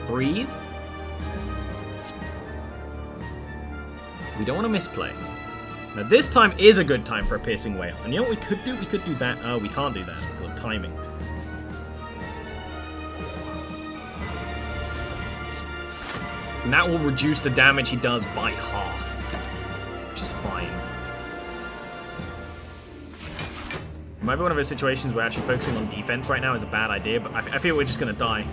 Breathe. We don't want to misplay. Now this time is a good time for a piercing wail. And you know what we could do? We could do that. Oh, we can't do that because of timing. And that will reduce the damage he does by half. Which is fine. It might be one of those situations where actually focusing on defense right now is a bad idea, but I feel we're just gonna die.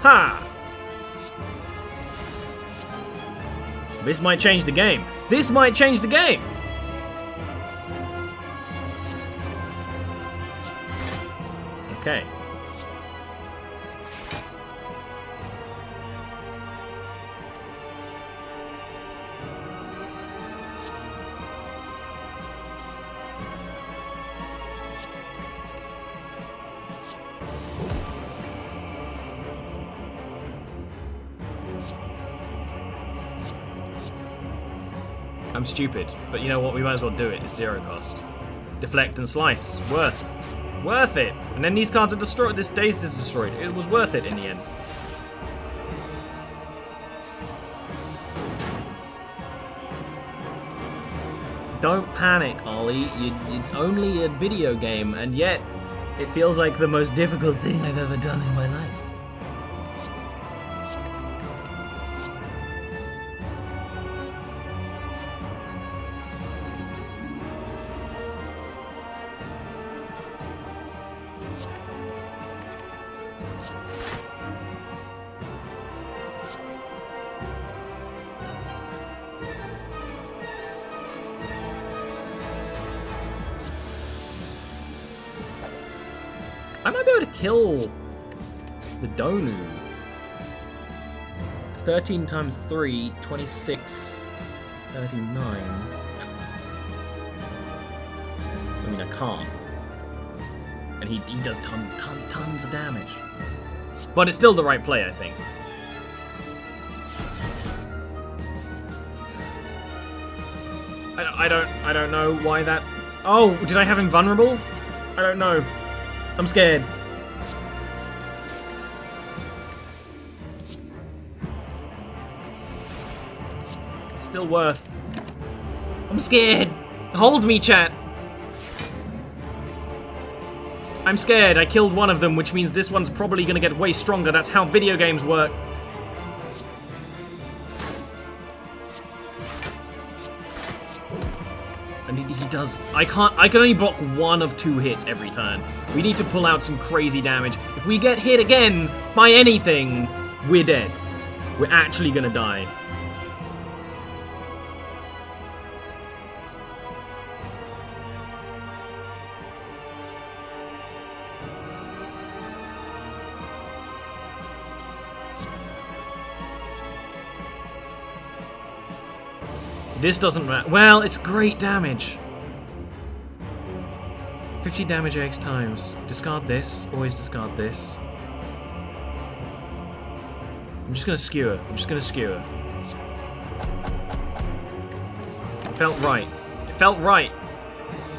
Ha! This might change the game. This might change the game! Okay. I'm stupid, but you know what? We might as well do it. It's 0 cost. Deflect and slice. Worth it. And then these cards are destroyed. This dazed is destroyed. It was worth it in the end. Don't panic, Ollie. It's only a video game, and yet it feels like the most difficult thing I've ever done in my life. I might be able to kill the Donu. 13 times 3, 26, 39. I mean, I can't. And he does tons of damage. But it's still the right play, I think. I don't know why that... Oh, did I have him vulnerable? I don't know. I'm scared. Still worth. I'm scared. Hold me, chat. I'm scared. I killed one of them, which means this one's probably gonna get way stronger. That's how video games work. And he does... I can only block 1 of 2 hits every turn. We need to pull out some crazy damage. If we get hit again by anything, we're dead. We're actually gonna die. This doesn't matter. Well, it's great damage. 50 damage X times. Discard this. Always discard this. I'm just gonna skewer. I'm just gonna skewer. It felt right. It felt right.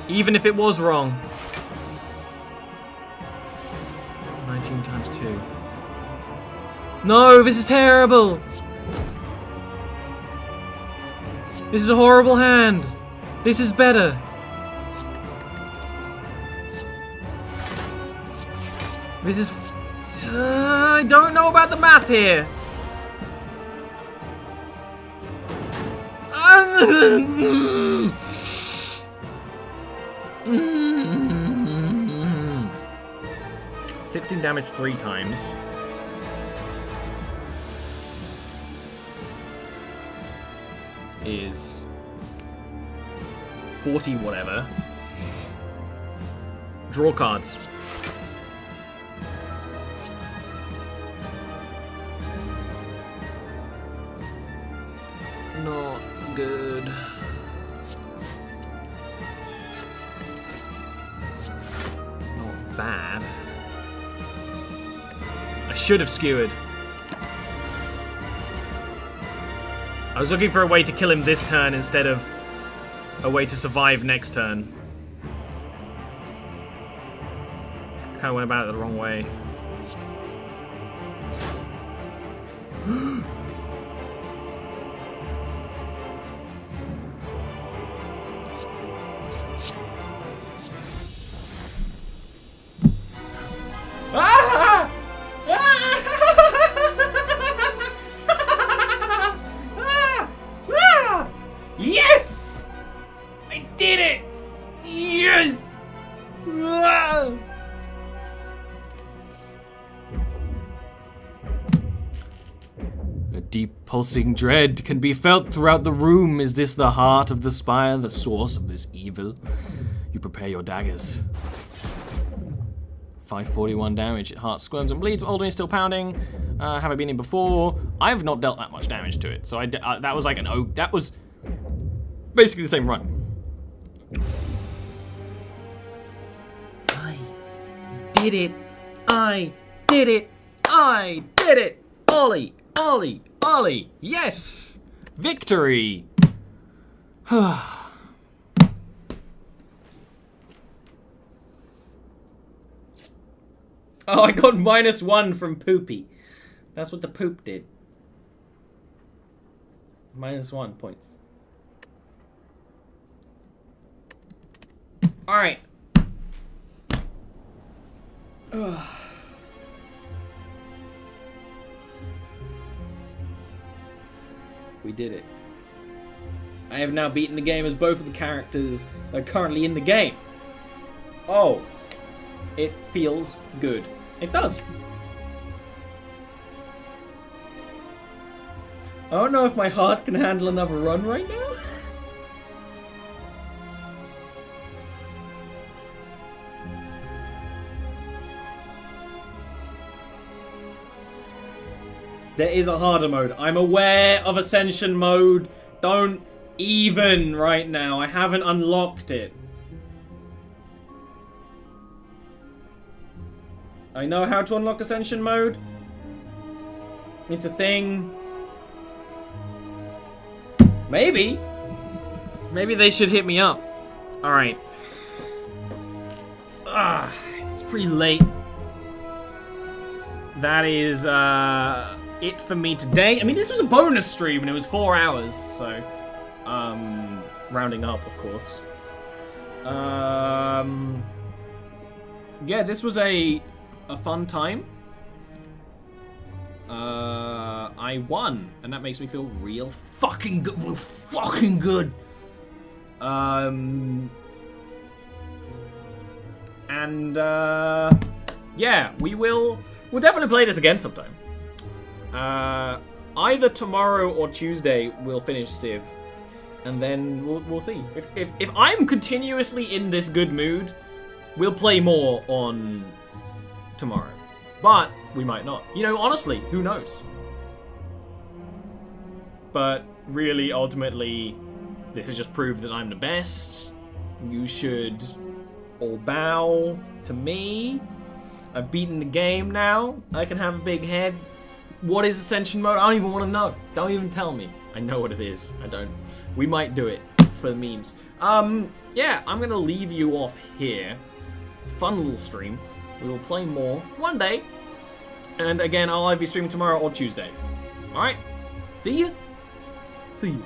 Even if it was wrong. 19 times 2. No, this is terrible! This is a horrible hand. This is better. This is... I don't know about the math here. 16 damage 3 times. is 40 whatever. Draw cards. Not good. Not bad. I should have skewered. I was looking for a way to kill him this turn instead of a way to survive next turn. Kind of went about it the wrong way. Ah! Yes! I did it! Yes! A deep pulsing dread can be felt throughout the room. Is this the heart of the spire, the source of this evil? You prepare your daggers. 541 damage. Heart squirms and bleeds. Oldwin is still pounding. Have I been in before? I've not dealt that much damage to it, so that was like an that was basically the same run. I did it. I did it. I did it. Ollie, Ollie, Ollie. Yes, victory. Oh, I got -1 from Poopy. That's what the poop did. -1 points. Alright. We did it. I have now beaten the game as both of the characters are currently in the game. Oh. It feels good. It does. I don't know if my heart can handle another run right now. There is a harder mode. I'm aware of Ascension mode. Don't even right now. I haven't unlocked it. I know how to unlock Ascension mode. It's a thing. Maybe. Maybe they should hit me up. Alright. It's pretty late. That is it for me today. I mean, this was a bonus stream and it was 4 hours, so rounding up, of course. Yeah, this was a fun time. I won, and that makes me feel real fucking good. Real fucking good. Yeah, we'll definitely play this again sometime. Either tomorrow or Tuesday we'll finish Civ, and then we'll see. If I'm continuously in this good mood, we'll play more on tomorrow. But we might not. You know, honestly, who knows? But really, ultimately, this has just proved that I'm the best. You should all bow to me. I've beaten the game now. I can have a big head. What is Ascension mode? I don't even want to know. Don't even tell me. I know what it is. I don't. We might do it for the memes. Yeah, I'm gonna leave you off here. Fun little stream. We will play more one day. And again, I'll either be streaming tomorrow or Tuesday. Alright? See you. See you.